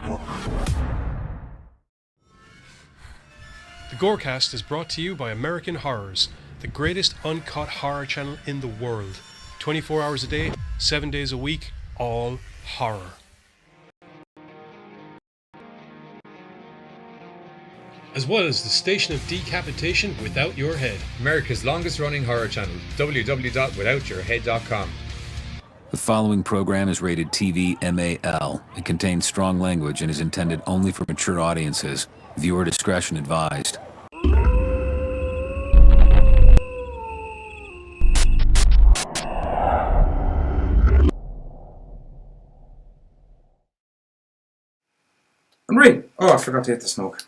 The GoreCast is brought to you by American Horrors, the greatest uncut horror channel in the world. 24 hours a day, 7 days a week, all horror. As well as the station of decapitation without your head. America's longest running horror channel, www.withoutyourhead.com. The following program is rated TV MAL. It contains strong language and is intended only for mature audiences. Viewer discretion advised. I'm ready. Oh, I forgot to hit the smoke.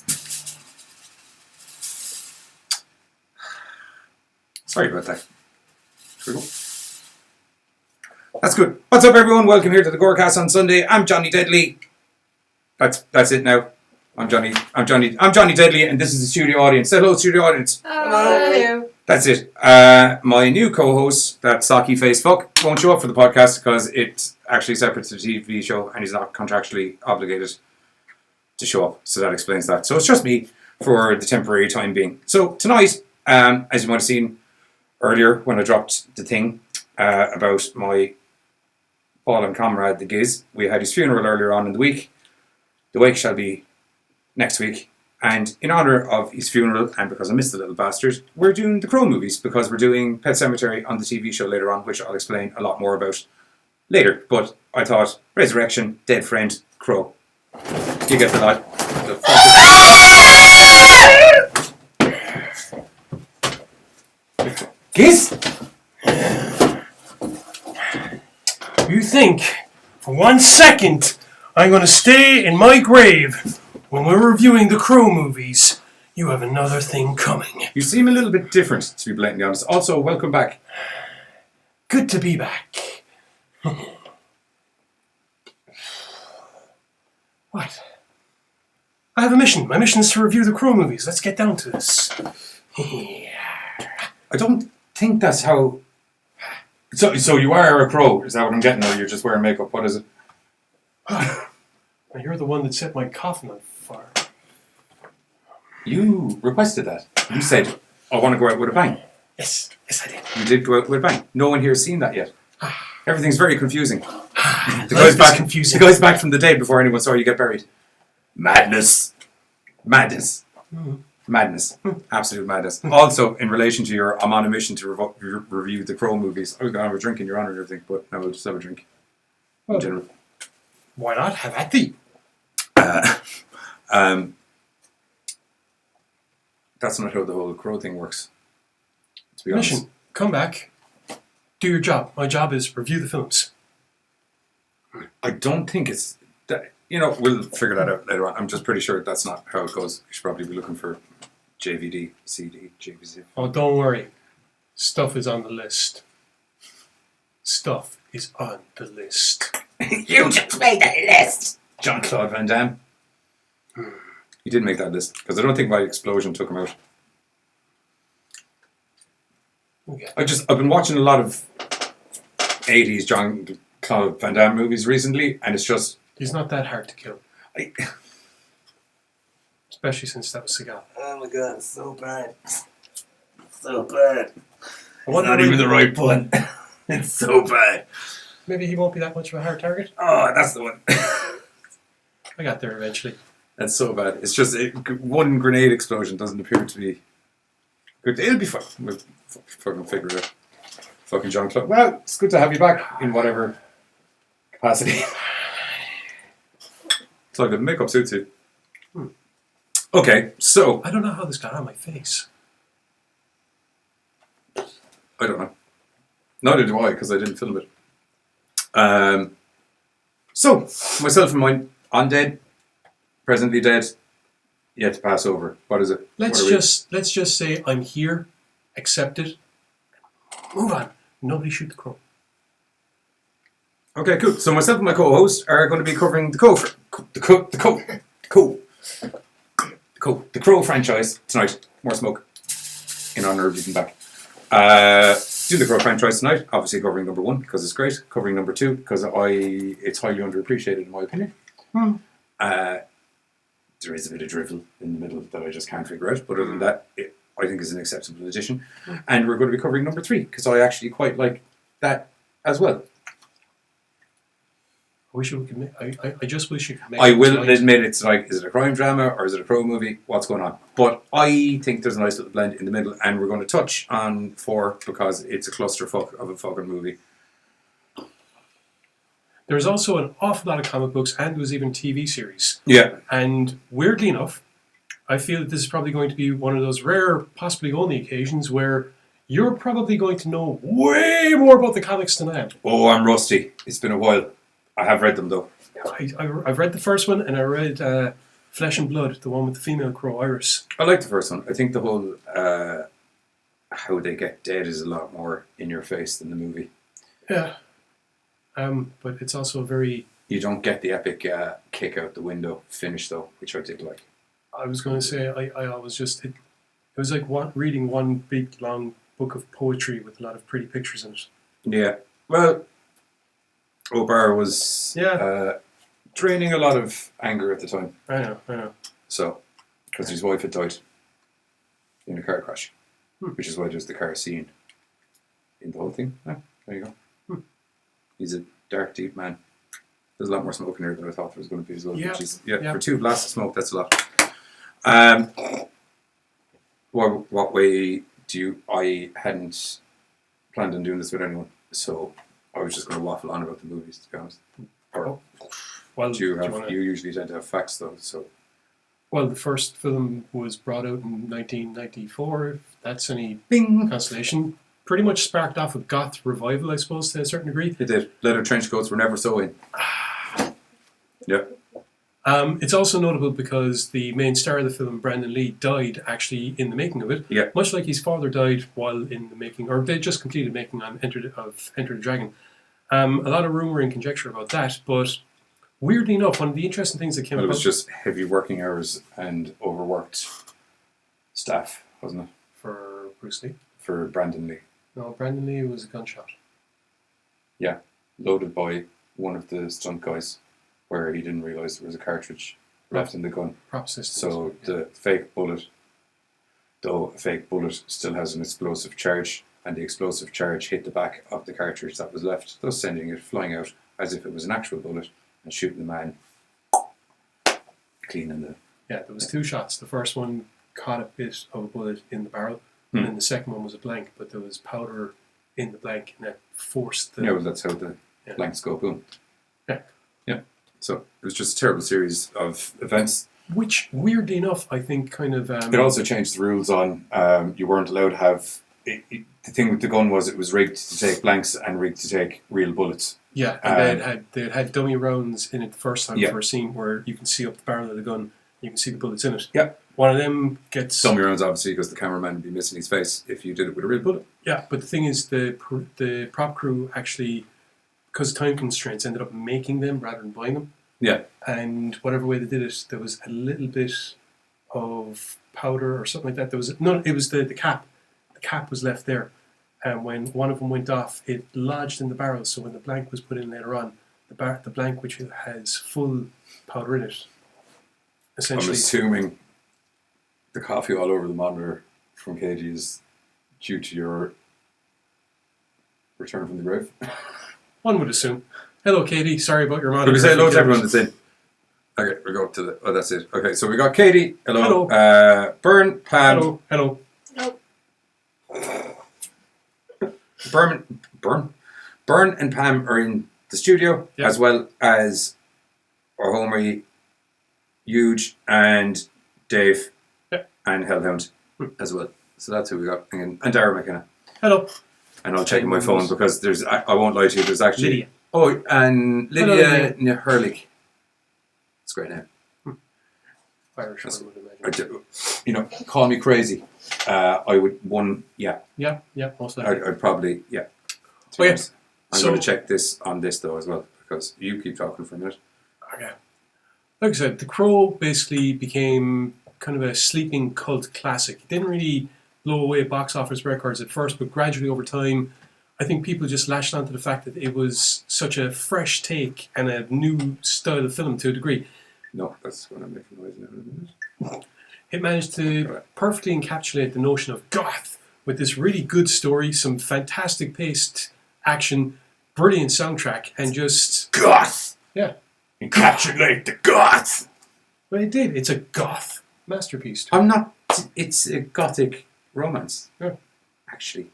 Sorry about that. Here we go. That's good. What's up, everyone? Welcome here to the GoreCast on Sunday. I'm Johnny Deadly. That's it now. I'm Johnny Deadly, and this is the studio audience. Say hello, studio audience. Hello. That's it. My new co-host, that socky face fuck, won't show up for the podcast because it's actually separate to the TV show, and he's not contractually obligated to show up. So that explains that. So it's just me for the temporary time being. So tonight, as you might have seen earlier when I dropped the thing about my fallen comrade, the Giz, we had his funeral earlier on in the week. The wake shall be next week. And in honour of his funeral, and because I missed the little bastard, we're doing the Crow movies, because we're doing Pet Sematary on the TV show later on, which I'll explain a lot more about later. But I thought, resurrection, dead friend, Crow. You get the lot. Giz? You think, for 1 second, I'm going to stay in my grave when we're reviewing the Crow movies? You have another thing coming. You seem a little bit different, to be blatantly honest. Also, welcome back. Good to be back. What? I have a mission. My mission is to review the Crow movies. Let's get down to this. I don't think that's how... So you are a crow, is that what I'm getting, or you're just wearing makeup? What is it? You're the one that set my coffin on fire. You requested that. You said, I want to go out with a bang. Yes, I did. You did go out with a bang. No one here has seen that yet. Everything's very confusing. The confusing. The guy's back from the day before anyone saw you get buried. Madness. Madness. Absolute madness. Also, in relation to your, I'm on a mission to review the Crow movies. I was going to have a drink in your honour and everything, but now we'll just have a drink. In general. Why not? Have at thee. That's not how the whole Crow thing works. To be honest. Mission. Come back. Do your job. My job is review the films. I don't think it's... That, we'll figure that out later on. I'm just pretty sure that's not how it goes. You should probably be looking for JVD, CD, JVC. Oh, don't worry. Stuff is on the list. Stuff is on the list. You just made that list! Jean-Claude Van Damme. He did make that list, because I don't think my explosion took him out. Okay. I've been watching a lot of 80s Jean-Claude Van Damme movies recently, and it's just... He's not that hard to kill. Especially since that was Seagal. Oh my god, it's so bad. So bad. It's not even the right pun. It's so bad. Maybe he won't be that much of a hard target. Oh, that's the one. I got there eventually. That's so bad. It's just one grenade explosion doesn't appear to be good. It'll be fun. We'll fucking figure it out. Fucking Jean-Claude. Well, it's good to have you back in whatever capacity. It's like the makeup suits you. Okay, so... I don't know how this got on my face. I don't know. Neither do I, because I didn't film it. So, myself and mine, undead, presently dead, yet to pass over. What is it? Let's just say I'm here, accept it, move on. Nobody shoot the crow. Okay, cool. So myself and my co-host are going to be covering the Crow franchise tonight. More smoke in honour of you being back. Do the Crow franchise tonight. Obviously covering number 1 because it's great. Covering number 2 because it's highly underappreciated in my opinion. There is a bit of drivel in the middle that I just can't figure out. But other than that, I think is an acceptable addition. And we're going to be covering number 3 because I actually quite like that as well. I wish we could make. I just wish you could make. I will tonight. admit it's like, is it a crime drama or is it a crow movie? What's going on? But I think there's a nice little blend in the middle, and we're going to touch on 4 because it's a clusterfuck of a fucking movie. There's also an awful lot of comic books, and there was even TV series. Yeah. And weirdly enough, I feel that this is probably going to be one of those rare, possibly only occasions where you're probably going to know way more about the comics than I am. Oh, I'm rusty. It's been a while. I have read them though. I've read the first one, and I read Flesh and Blood, the one with the female crow, Iris. I like the first one. I think the whole how they get dead is a lot more in your face than the movie. Yeah. But it's also a very... You don't get the epic kick out the window finish though, which I did like. I was going to say, I always just... It was like reading one big, long book of poetry with a lot of pretty pictures in it. Yeah. Well, O'Barr was draining a lot of anger at the time. I know. So, because his wife had died in a car crash, which is why there's the car scene in the whole thing. Yeah, there you go. He's a dark, deep man. There's a lot more smoke in here than I thought there was going to be as well. Yeah. Which is, for 2 blasts of smoke, that's a lot. What way do you... I hadn't planned on doing this with anyone, so I was just going to waffle on about the movies, to be honest. Or Well, you usually tend to have facts, though, so... Well, the first film was brought out in 1994, if that's any Bing! consolation. Pretty much sparked off a goth revival, I suppose, to a certain degree. It did. Leather trench coats were never so in. Yeah. It's also notable because the main star of the film, Brandon Lee, died actually in the making of it. Yeah. Much like his father died while in the making, or they just completed making on Enter the Dragon. A lot of rumour and conjecture about that, but weirdly enough, one of the interesting things that came Well, it about... was just heavy working hours and overworked staff, wasn't it? For Bruce Lee? For Brandon Lee. No, Brandon Lee was a gunshot. Yeah. Loaded by one of the stunt guys where he didn't realise there was a cartridge left in the gun. Prop systems. So the fake bullet, though a fake bullet still has an explosive charge, and the explosive charge hit the back of the cartridge that was left, thus sending it flying out as if it was an actual bullet and shooting the man clean in the... Yeah, there was 2 shots. The first one caught a bit of a bullet in the barrel, and then the second one was a blank, but there was powder in the blank, and that forced the... Yeah, well, that's how the blanks go, boom. Yeah. Yeah. So it was just a terrible series of events. Which, weirdly enough, I think kind of... It also changed the rules on you weren't allowed to have... the thing with the gun was it was rigged to take blanks and rigged to take real bullets. Yeah, and they had dummy rounds in it the first time for a scene where you can see up the barrel of the gun, you can see the bullets in it. Yeah. One of them gets... Dummy rounds, obviously, because the cameraman would be missing his face if you did it with a real bullet. Yeah, but the thing is, the prop crew actually, because of time constraints, ended up making them rather than buying them. Yeah. And whatever way they did it, there was a little bit of powder or something like that. There was it was the cap. The cap was left there, and when one of them went off, it lodged in the barrel. So when the blank was put in later on, the blank which has full powder in it, essentially. I'm assuming the coffee all over the monitor from Katie is due to your return from the grave. One would assume. Hello, Katie. Sorry about your monitor. Can we say hello to everyone that's in? Okay, we'll go to the... Oh, that's it. Okay, so we got Katie. Hello. Bern, Pam. Hello. Bern and Pam are in the studio, as well as our homie, Huge, and Dave, and Hellhound as well. So that's who we got. And Dara McKenna. Hello. And I'll check my phone because there's... I won't lie to you, there's actually... Lydia. Oh, and Lydia Hurley. It's a great name. Irish, I would imagine. You know, call me crazy. I would Yeah, most likely. I'd probably Oh, yeah. I'm going to check this on this though as well because you keep talking for a minute. Okay. Like I said, The Crow basically became kind of a sleeping cult classic. It didn't really blow away box office records at first, but gradually over time, I think people just latched onto the fact that it was such a fresh take and a new style of film to a degree. No, that's going to make a noise now in a minute. It managed to perfectly encapsulate the notion of goth with this really good story, some fantastic paced action, brilliant soundtrack, and just Goth! yeah. Encapsulate the goth! Well, it did. It's a goth masterpiece. I'm not... It's a gothic romance. Yeah. Actually.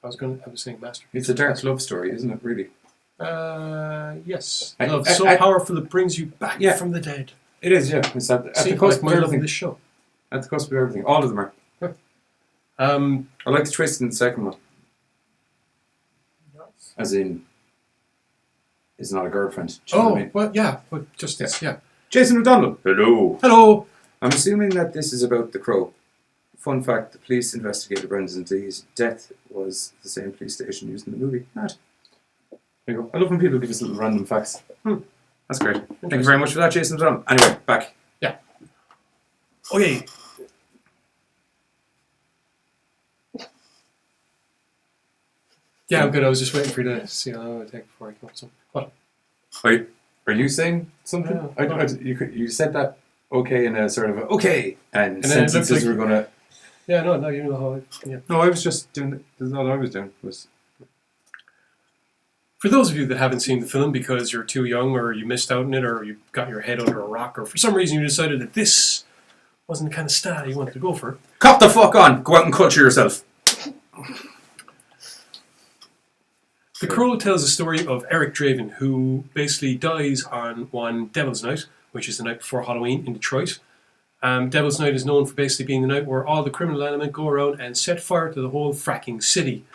I was saying masterpiece. It's a dark love story, isn't it, really? Yes. I- Love I- so I- powerful it brings you back Yeah. from the dead. It is, yeah. It's at See, the cusp like of my love in everything. this show. At the cusp of everything. All of them are. I like the twist in the second one. As in, it's not a girlfriend. Do you know what I mean? well, yeah. But just this, yeah. Jason O'Donnell. Hello. Hello. I'm assuming that this is about the Crow. Fun fact, the police investigator Brendan Lee's death was the same police station used in the movie. Mad. There you go. I love when people give us little random facts. That's great. Thank you very much for that, Jason O'Donnell. Anyway, back. Yeah. Okay. Yeah, I'm good. I was just waiting for you to see how long it would take before I come up with something. What? Are you saying something? Yeah. You said that okay in a sort of a, okay, and then it looked sentences like- were going to... Yeah, no, you know how yeah. No, I was just doing it. That's all I was doing. Was For those of you that haven't seen the film because you're too young or you missed out on it or you got your head under a rock or for some reason you decided that this wasn't the kind of style you wanted to go for. Cop the fuck on! Go out and culture yourself. The Crow tells the story of Eric Draven, who basically dies on one Devil's Night, which is the night before Halloween in Detroit. Devil's Night is known for basically being the night where all the criminal element go around and set fire to the whole fracking city.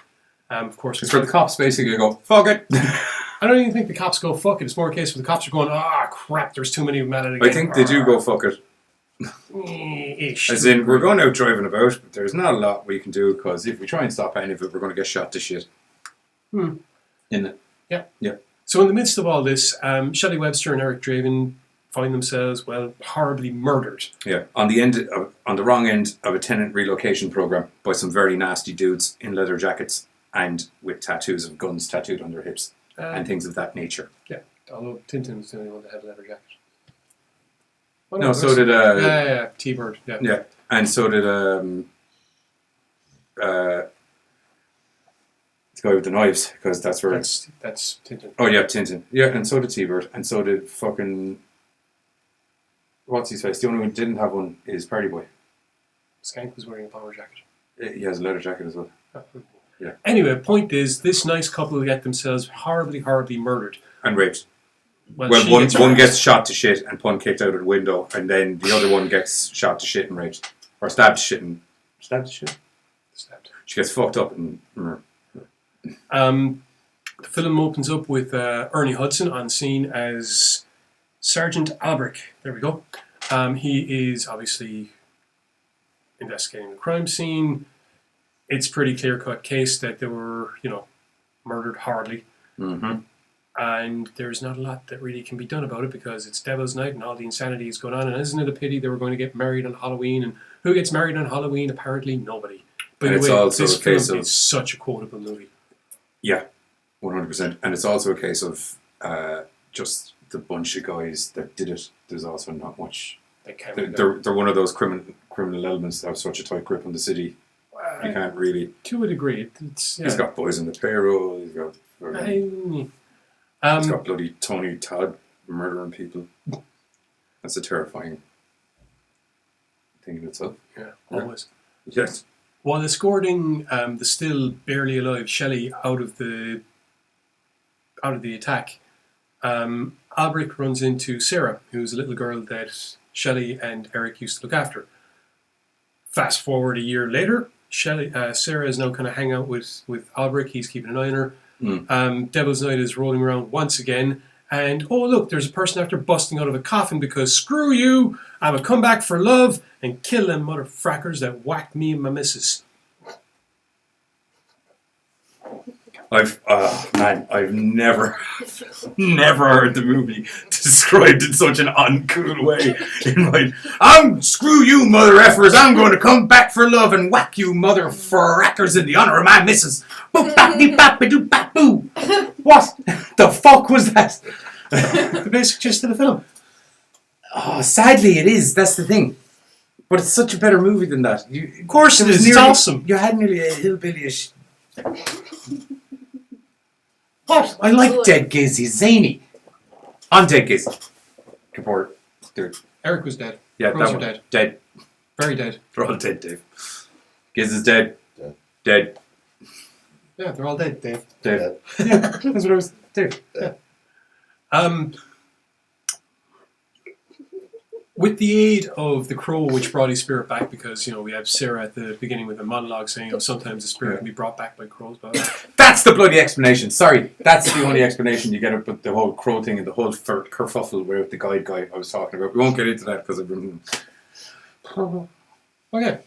Of course, It's where the cops basically go, fuck it. I don't even think the cops go fuck it. It's more a case where the cops are going, crap, there's too many of them at it again. I think they do go fuck it. Ish. As in, we're going out driving about, but there's not a lot we can do because if we try and stop any of it, we're going to get shot to shit. In it. Yeah. Yeah. So in the midst of all this, Shelley Webster and Eric Draven find themselves, horribly murdered. Yeah. On the wrong end of a tenant relocation program by some very nasty dudes in leather jackets and with tattoos of guns tattooed on their hips and things of that nature. Yeah, although Tintin was the only one that had a leather jacket. Oh, No, so did... yeah, T-Bird, yeah. Yeah, and so did the guy with the knives, because that's where... That's Tintin. Oh, yeah, Tintin. Yeah, and so did T-Bird, and so did fucking... What's his face? The only one who didn't have one is Party Boy. Skank was wearing a bomber jacket. He has a leather jacket as well. Yeah. Anyway, point is, this nice couple get themselves horribly, horribly murdered. And raped. Well, Well, she one raped. gets shot to shit and pun kicked out of the window, and then the other one gets shot to shit and raped. Or stabbed to shit and... Stabbed to shit? Stabbed. She gets fucked up and... The film opens up with Ernie Hudson on scene as Sergeant Albrick. There we go. He is obviously investigating the crime scene. It's a pretty clear-cut case that they were, murdered horribly. Mm-hmm. And there's not a lot that really can be done about it because it's Devil's Night and all the insanity is going on. And isn't it a pity they were going to get married on Halloween? And who gets married on Halloween? Apparently nobody. By And the it's way, also this a case film of- is such a quotable movie. Yeah, 100%. And it's also a case of just the bunch of guys that did it. There's also not much. They can't They're one of those criminal elements that have such a tight grip on the city. You can't really. To a degree. It's, yeah. He's got boys on the payroll. He's got bloody Tony Todd murdering people. That's a terrifying thing in itself. Yeah, always. Yes. While escorting the still barely alive Shelley out of the attack, Albrick runs into Sarah, who's a little girl that Shelley and Eric used to look after. Fast forward a year later, Sarah is now kind of hanging out with Albrick. He's keeping an eye on her. Devil's Night is rolling around once again. And, oh, look, there's a person after busting out of a coffin because screw you, I'm a comeback for love and kill them motherfrackers that whacked me and my missus. I've never heard the movie described in such an uncool way. Screw you, mother effers. I'm going to come back for love and whack you, mother frackers, in the honor of my missus. Boop, bap, dee, bap, doo, bap, boo. What the fuck was that? The basic gist of the film. Oh, sadly, it is. That's the thing. But it's such a better movie than that. Of course it is. It's awesome. You had nearly a hillbilly-ish. What? I like Dead Giz. He's zany. I'm Dead Giz. Kapoor. Dude. Eric was dead. Yeah, Crows that are one. dead. Dead. Very dead. They're all dead, Dave. Giz is dead. Dead. Yeah, they're all dead, Dave. Dead. Yeah, that's what I was. Dude. Yeah. With the aid of the crow, which brought his spirit back, because we have Sarah at the beginning with a monologue saying, sometimes the spirit can be brought back by crows. Blah, blah. That's the bloody explanation. Sorry, that's the only explanation you get about the whole crow thing and the whole kerfuffle with the guide guy I was talking about. We won't get into that because Okay.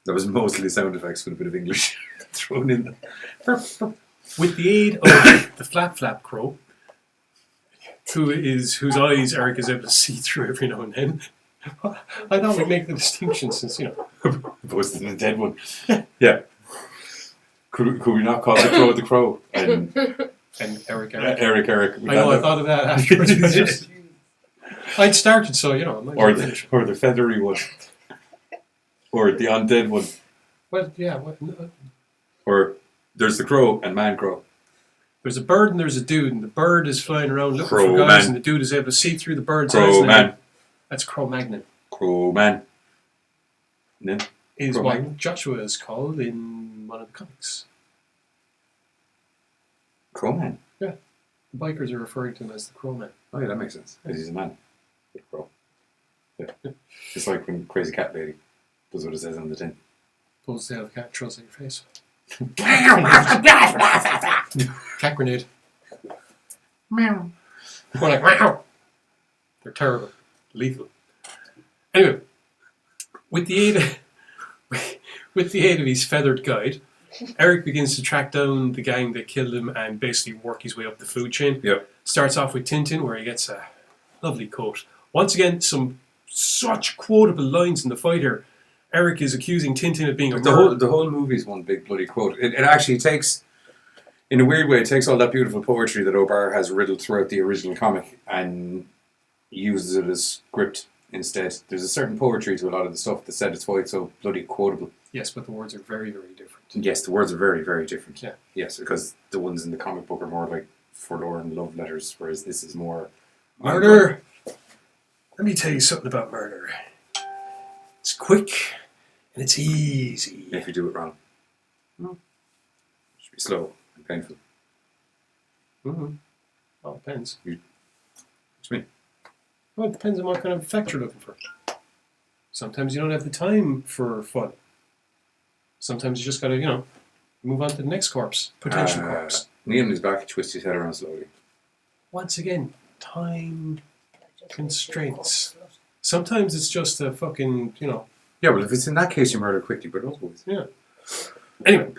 That was mostly sound effects with a bit of English thrown in there. With the aid of the flap crow, whose eyes Eric is able to see through every now and then. I thought we'd make the distinction since, opposed to the dead one. Yeah. Could we not call the crow and Eric. Eric. I know, I thought of that afterwards. I'd started, so, I might or finish. or the feathery one. Or the undead one. Well, yeah. Or there's the crow and man crow. There's a bird and there's a dude, and the bird is flying around looking Crow for guys, man. and the dude is able to see through the bird's Crow eyes. And man. That's Cro-Magnon. Crow man. And then Is Crow what man. Joshua is called in one of the comics. Crow man. Yeah. The bikers are referring to him as the Crow Man. Oh yeah, that makes sense. Because he's a man. Crow. Yeah. It's like when Crazy Cat Lady does what it says on the tin. Pulls the tail of the cat, throws it in your face. Cat grenade. Meow. More like meow. They're terrible. Lethal. Anyway, with the aid of his feathered guide, Eric begins to track down the gang that killed him and basically work his way up the food chain. Yep. Starts off with Tintin, where he gets a lovely quote. Once again, some such quotable lines in the fight here. Eric is accusing Tintin of being a murderer. The whole movie's one big bloody quote. It actually takes, in a weird way, it takes all that beautiful poetry that O'Barr has riddled throughout the original comic and uses it as script instead. There's a certain poetry to a lot of the stuff that said it's why it's so bloody quotable. Yes, but the words are very, very different. Yes, the words are very, very different. Yeah. Yes, because the ones in the comic book are more like forlorn love letters, whereas this is more... Murder! Let me tell you something about murder. It's quick and it's easy. If you do it wrong. No. It should be slow and painful. Mm-hmm. Well, it depends. What do you mean? Well, it depends on what kind of effect you're looking for. Sometimes you don't have the time for fun. Sometimes you just gotta, move on to the next corpse. Potential corpse. Knee on his back, twist his head around slowly. Once again, time constraints. Sometimes it's just a fucking, Yeah, well, if it's in that case, you murder quickly, but always. Yeah. Anyway,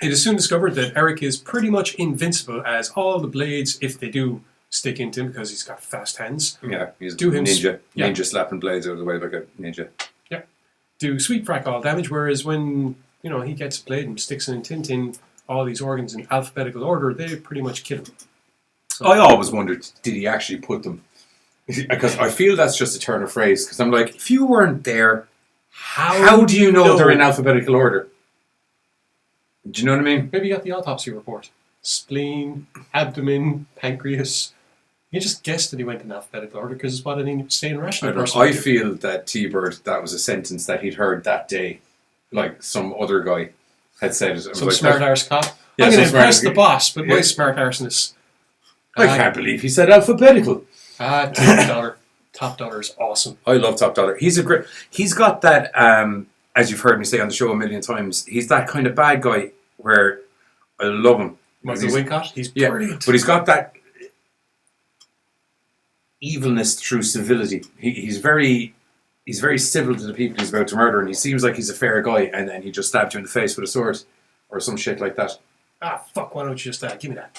it is soon discovered that Eric is pretty much invincible, as all the blades, if they do stick into him because he's got fast hands, Yeah, he's Do him ninja. yeah. Ninja slapping blades out of the way like a ninja. do sweet frack all damage, whereas when, he gets a blade and sticks it in Tintin, all these organs in alphabetical order, they pretty much kill him. So, I always wondered, did he actually put them? Because I feel that's just a turn of phrase. Because I'm like, if you weren't there, how do you know they're in alphabetical order? Do you know what I mean? Maybe you got the autopsy report. Spleen, abdomen, pancreas. You just guessed that he went in alphabetical order because it's what an insane rational person would I do. feel that T-Bird, that was a sentence that he'd heard that day. Like some other guy had said it. Some smart arse cop. Yeah, I'm going to some smart impress the boss, but my Yeah. smart arseness. I can't believe he said alphabetical. Top dollar. Top dollar is awesome. I love Top Dollar. He's got that, as you've heard me say on the show a million times, he's that kind of bad guy where I love him. Michael Wincott, he's Yeah, brilliant. but he's got that evilness through civility. He's very civil to the people he's about to murder, and he seems like he's a fair guy, and then he just stabbed you in the face with a sword or some shit like that. Fuck, why don't you just give me that?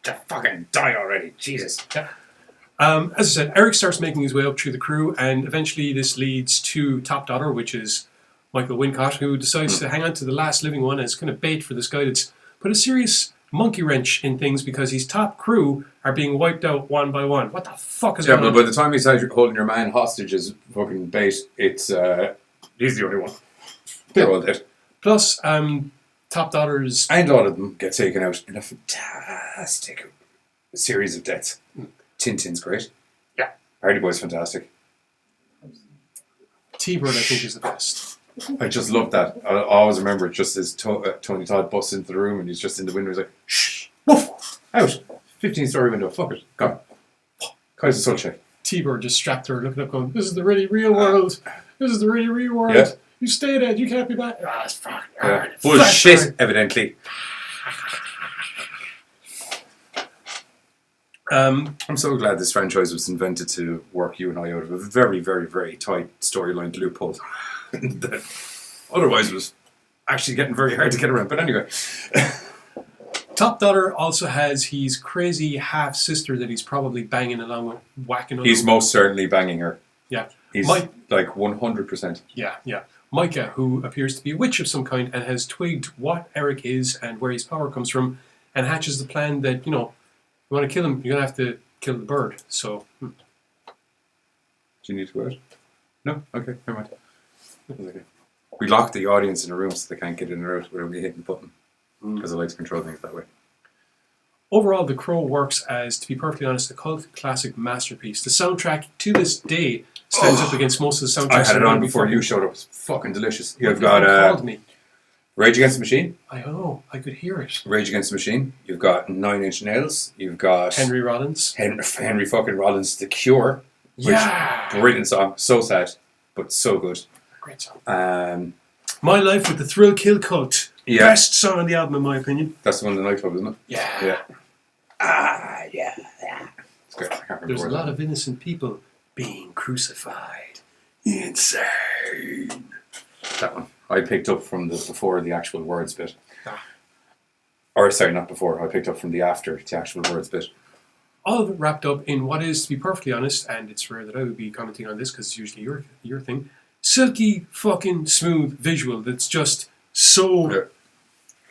Just fucking die already, Jesus. Yeah. As I said, Eric starts making his way up through the crew, and eventually this leads to Top Dollar, which is Michael Wincott, who decides to hang on to the last living one as kind of bait for this guy that's put a serious monkey wrench in things because his top crew are being wiped out one by one. What the fuck is Yeah, going but on? by the time he says you're holding your man hostage as fucking bait, it's he's the only one. They're all dead. Plus, Top Daughter's And a lot of them get taken out in a fantastic series of deaths. Tintin's great. Yeah. Hardy Boy's fantastic. T-Bird, I think, is the best. I just love that. I always remember it just as Tony Todd busts into the room and he's just in the window. He's like, shh, woof, out. 15-story window, fuck it, gone. Kaiser soul check. T-Bird just strapped to her, looking up, going, "This is the really real world. This is the really real world. Yeah. You stay dead. You can't be back." Ah, it's fuck. Bullshit, evidently. I'm so glad this franchise was invented to work you and I out of a very, very, very tight storyline loophole. That otherwise was actually getting very hard to get around. But anyway. Top Daughter also has his crazy half sister that he's probably banging along with, whacking on. He's most certainly banging her. Yeah. He's Mike, like 100%. yeah. Micah, who appears to be a witch of some kind and has twigged what Eric is and where his power comes from, and hatches the plan that, you want to kill him, you're going to have to kill the bird. So, Do you need to go out? No? Okay, never mind. Okay. We lock the audience in a room so they can't get in or out without me hitting the button. Because I like to control things that way. Overall, The Crow works as, to be perfectly honest, a cult classic masterpiece. The soundtrack, to this day, stands up against most of the soundtracks. I had it on before fucking, you showed up. It's fucking delicious. What You've the hell got called me? Rage Against the Machine. I don't know. I could hear it. Rage Against the Machine. You've got Nine Inch Nails. You've got Henry Rollins. Henry fucking Rollins, The Cure. Yeah. Brilliant song. So sad, but so good. Great song. My My Life with the Thrill Kill Cult. Yeah. Best song on the album, in my opinion. That's the one in the nightclub, isn't it? Yeah. Yeah. Yeah. It's great. I can't remember There's a what lot of innocent people being crucified. Insane. that one. I picked up from before the actual words bit. Ah. Or sorry, not before. I picked up from the after the actual words bit. All of it wrapped up in what is, to be perfectly honest, and it's rare that I would be commenting on this because it's usually your thing, silky fucking smooth visual that's just so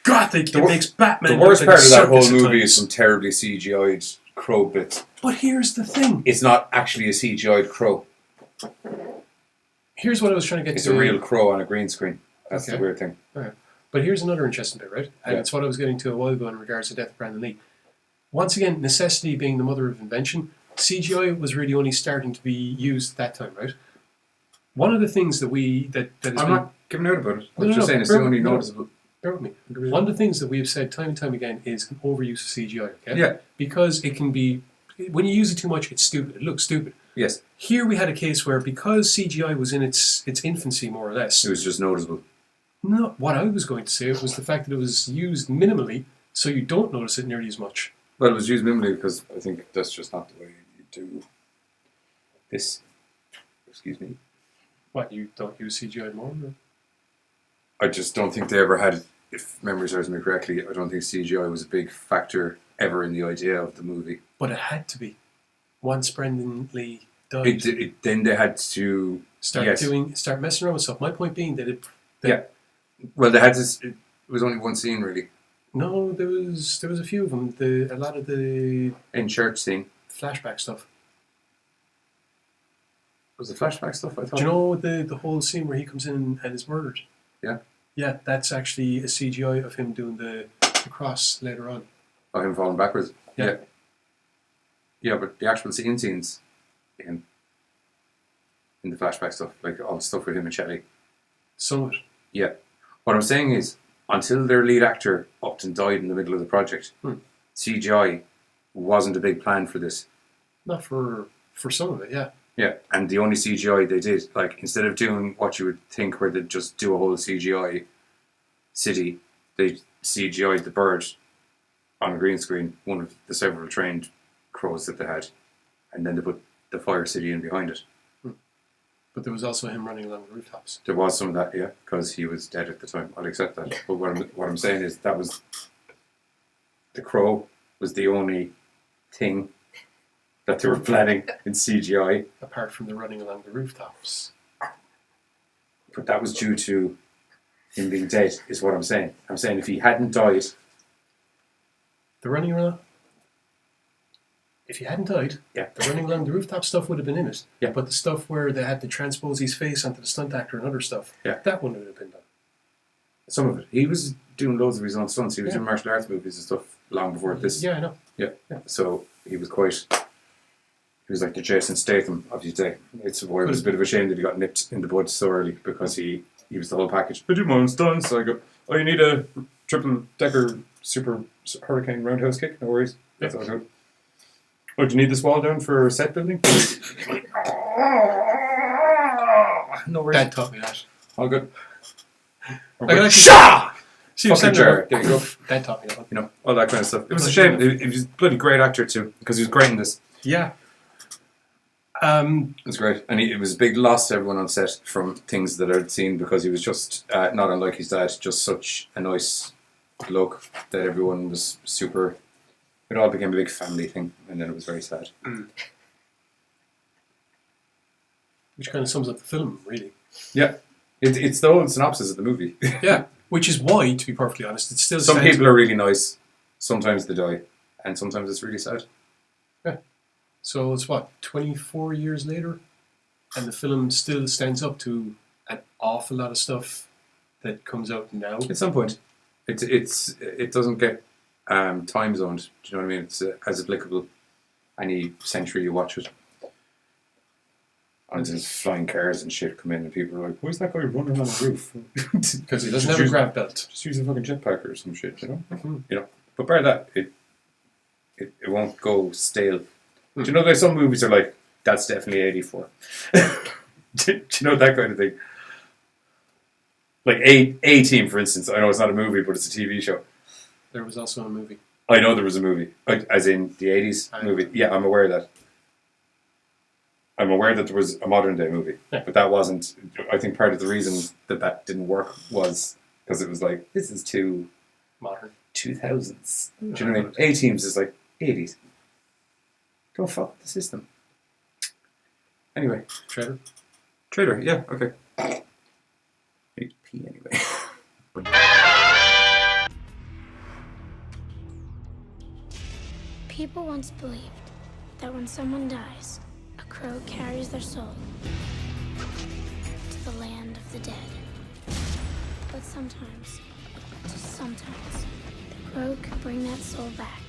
gothic it makes Batman The worst look like part a of that whole circus at movie is times. some terribly CGI'd crow bits. But here's the thing. It's not actually a CGI'd crow. Here's what I was trying to get It's to. a real crow on a green screen. That's Okay. the weird thing. Alright. But here's another interesting bit, right? And Yeah. it's what I was getting to a while ago in regards to Death of Brandon Lee. Once again, necessity being the mother of invention, CGI was really only starting to be used at that time, right? One of the things that has I'm been, not giving out about it. I'm No, just no, saying it's bear- the only no. noticeable. bear with me. One of the things that we have said time and time again is an overuse of CGI, okay? Yeah. Because it can be, when you use it too much, it's stupid. It looks stupid. Yes. Here we had a case where because CGI was in its infancy, more or less, It was just noticeable. no, what I was going to say was the fact that it was used minimally, so you don't notice it nearly as much. Well, it was used minimally because I think that's just not the way you do this. Excuse me. What, you don't use CGI more? Or? I just don't think they ever had, if memory serves me correctly, I don't think CGI was a big factor ever in the idea of the movie. But it had to be. Once Brendan Lee died, Then they had to start messing around with stuff. My point being that Well, they had to. It was only one scene really no, there was a few of them. A lot of the in church scene. flashback stuff. Was the flashback stuff? I thought. Do you know the whole scene where he comes in and is murdered? Yeah. Yeah, that's actually a CGI of him doing the cross later on. Oh, him falling backwards. Yeah. Yeah, but the actual scenes in the flashback stuff, like all the stuff with him and Shelley. Some of it. Yeah. What I'm saying is, until their lead actor upped and died in the middle of the project, CGI wasn't a big plan for this. Not for some of it, yeah. Yeah, and the only CGI they did, like, instead of doing what you would think where they'd just do a whole CGI city, they CGI'd the bird on a green screen, one of the several trained crows that they had, and then they put the fire city in behind it. But there was also him running along the rooftops. There was some of that, yeah, because he was dead at the time. I'll accept that. But what I'm saying is that was the crow was the only thing that they were planning in CGI. Apart from the running along the rooftops. But that was due to him being dead, is what I'm saying. I'm saying if he hadn't died, The running around. If you hadn't died, Yeah. the running along the rooftop stuff would have been in it. Yeah. But the stuff where they had to transpose his face onto the stunt actor and other stuff, that wouldn't have been done. Some of it. He was doing loads of his own stunts. He was Yeah. in martial arts movies and stuff long before this. Yeah, I know. Yeah. So he was quite. He was like the Jason Statham of his day. It's why it was a bit of a shame that he got nipped in the bud so early because he was the whole package. I do my own stunts. So I go, oh, you need a triple decker super hurricane roundhouse kick? No worries. That's all good. Oh, do you need this wall down for set building? No worries. Dad taught me that. All good. Shah! Fucking jar. There you go. Dad taught me that. You know, all that kind of stuff. It was a shame. He was a bloody great actor too because he was great in this. Yeah. It was great, and it was a big loss to everyone on set from things that I'd seen because he was just not unlike his dad, just such a nice bloke that everyone was super. It all became a big family thing, and then it was very sad. Which kind of sums up the film, really. Yeah, it's the whole synopsis of the movie. Yeah, which is why, to be perfectly honest, it's still. Some people are really nice, sometimes they die, and sometimes it's really sad. Yeah. So it's 24 years later, and the film still stands up to an awful lot of stuff that comes out now. At some point, it doesn't get time zoned. Do you know what I mean? It's as applicable any century you watch it. And there's flying cars and shit come in, and people are like, "Where's that guy running on the roof?" Because he doesn't have a grab belt. Just use a fucking jetpack or some shit, you know. You know, but bar that, it won't go stale. Do you know that some movies are like, that's definitely 84. Do you know that kind of thing? Like A-Team, for instance. I know it's not a movie, but it's a TV show. There was also a movie. I know there was a movie, as in the 80s movie. Yeah, I'm aware of that. I'm aware that there was a modern day movie, but that wasn't. I think part of the reason that didn't work was because it was like, this is too modern. 2000s. Do you know what I mean? A-Teams is like 80s. Don't fuck with the system. Anyway. Trader, yeah, okay. I need to pee anyway. People once believed that when someone dies, a crow carries their soul to the land of the dead. But sometimes, just sometimes, the crow can bring that soul back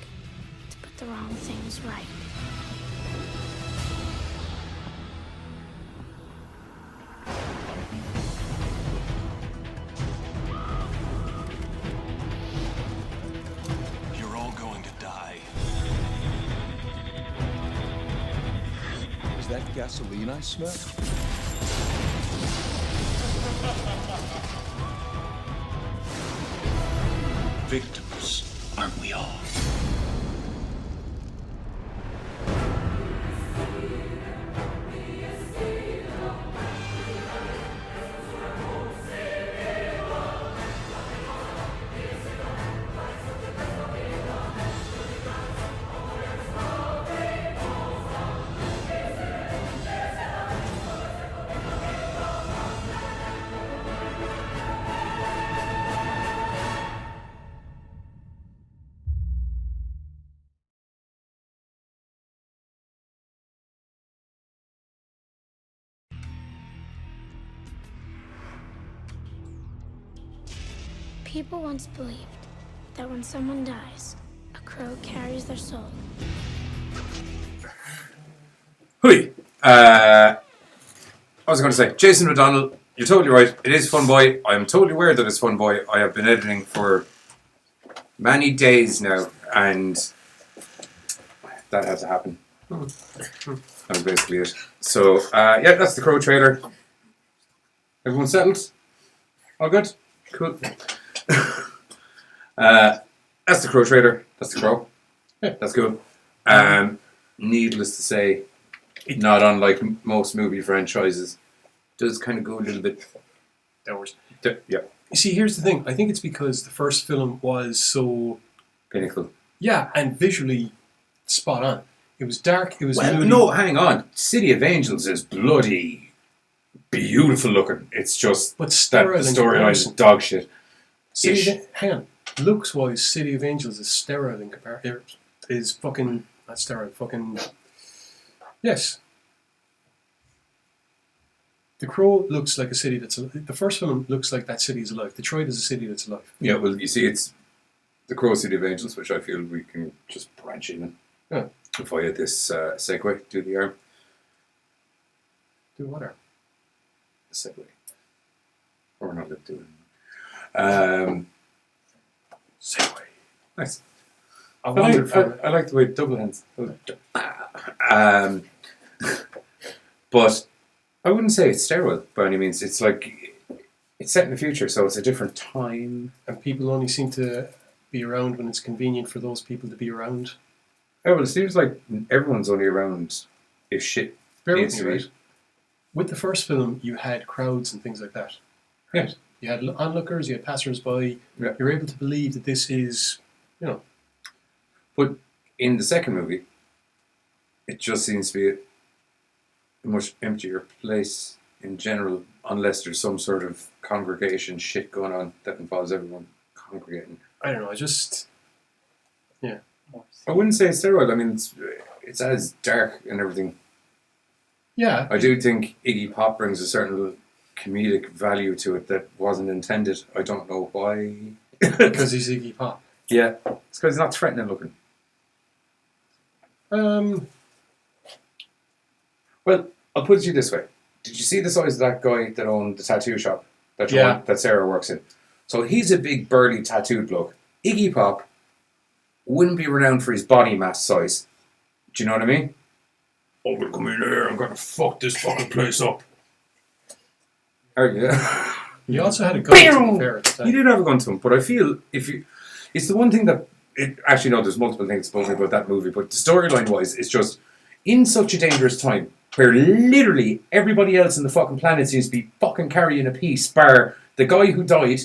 to put the wrong things right. You're all going to die. Is that gasoline I smell? Victims, aren't we all? People once believed that when someone dies, a crow carries their soul. Hui! I was going to say, Jason O'Donnell, you're totally right. It is Fun Boy. I am totally aware that it's Fun Boy. I have been editing for many days now, and that had to happen. That was basically it. So, yeah, that's the Crow trailer. Everyone settled? All good? Cool. That's the Crow trailer. That's the Crow. That's cool. Needless to say, not unlike most movie franchises, does kind of go a little bit downwards. Yeah. You see, here's the thing. I think it's because the first film was so pinnacle. Yeah, and visually spot on. It was dark. It was moody. No, hang on. City of Angels is bloody beautiful looking. It's just but that the storyline is dog shit. Hang on. looks wise, City of Angels is sterile in comparison. Is fucking not sterile. Fucking yes. The Crow looks like a city that's the first film looks like that city is alive. Detroit is a city that's alive. Yeah, well, you see, it's the Crow City of Angels, which I feel we can just branch in. Yeah. If I had this segue, do the arm. Do whatever. The segue. Or we're not going to do it. Segue. Nice. I wondered for I like the way double hands. But I wouldn't say it's sterile by any means. It's like it's set in the future, so it's a different time. and people only seem to be around when it's convenient for those people to be around. Oh well, it seems like everyone's only around if shit Bear with needs me, to be. right? With the first film, you had crowds and things like that. Yeah. You had onlookers, you had passers-by. Yeah. You're able to believe that this is, But in the second movie, it just seems to be a much emptier place in general, unless there's some sort of congregation shit going on that involves everyone congregating. I don't know, I wouldn't say it's sterile. I mean, it's as dark and everything. yeah. I do think Iggy Pop brings a certain comedic value to it that wasn't intended. I don't know why. Because he's Iggy Pop. Yeah, it's because he's not threatening looking. Well, I'll put it to you this way. Did you see the size of that guy that owned the tattoo shop that Sarah works in? So he's a big burly tattooed bloke. Iggy Pop wouldn't be renowned for his body mass size. Do you know what I mean? I'm gonna come in here, I'm gonna fuck this fucking place up. Oh yeah. He also had a gun, to be fair, at the time. He did have a gun to him, but I feel it's the one thing that actually no, there's multiple things to me about that movie, but the storyline wise, it's just in such a dangerous time where literally everybody else in the fucking planet seems to be fucking carrying a piece, bar the guy who died,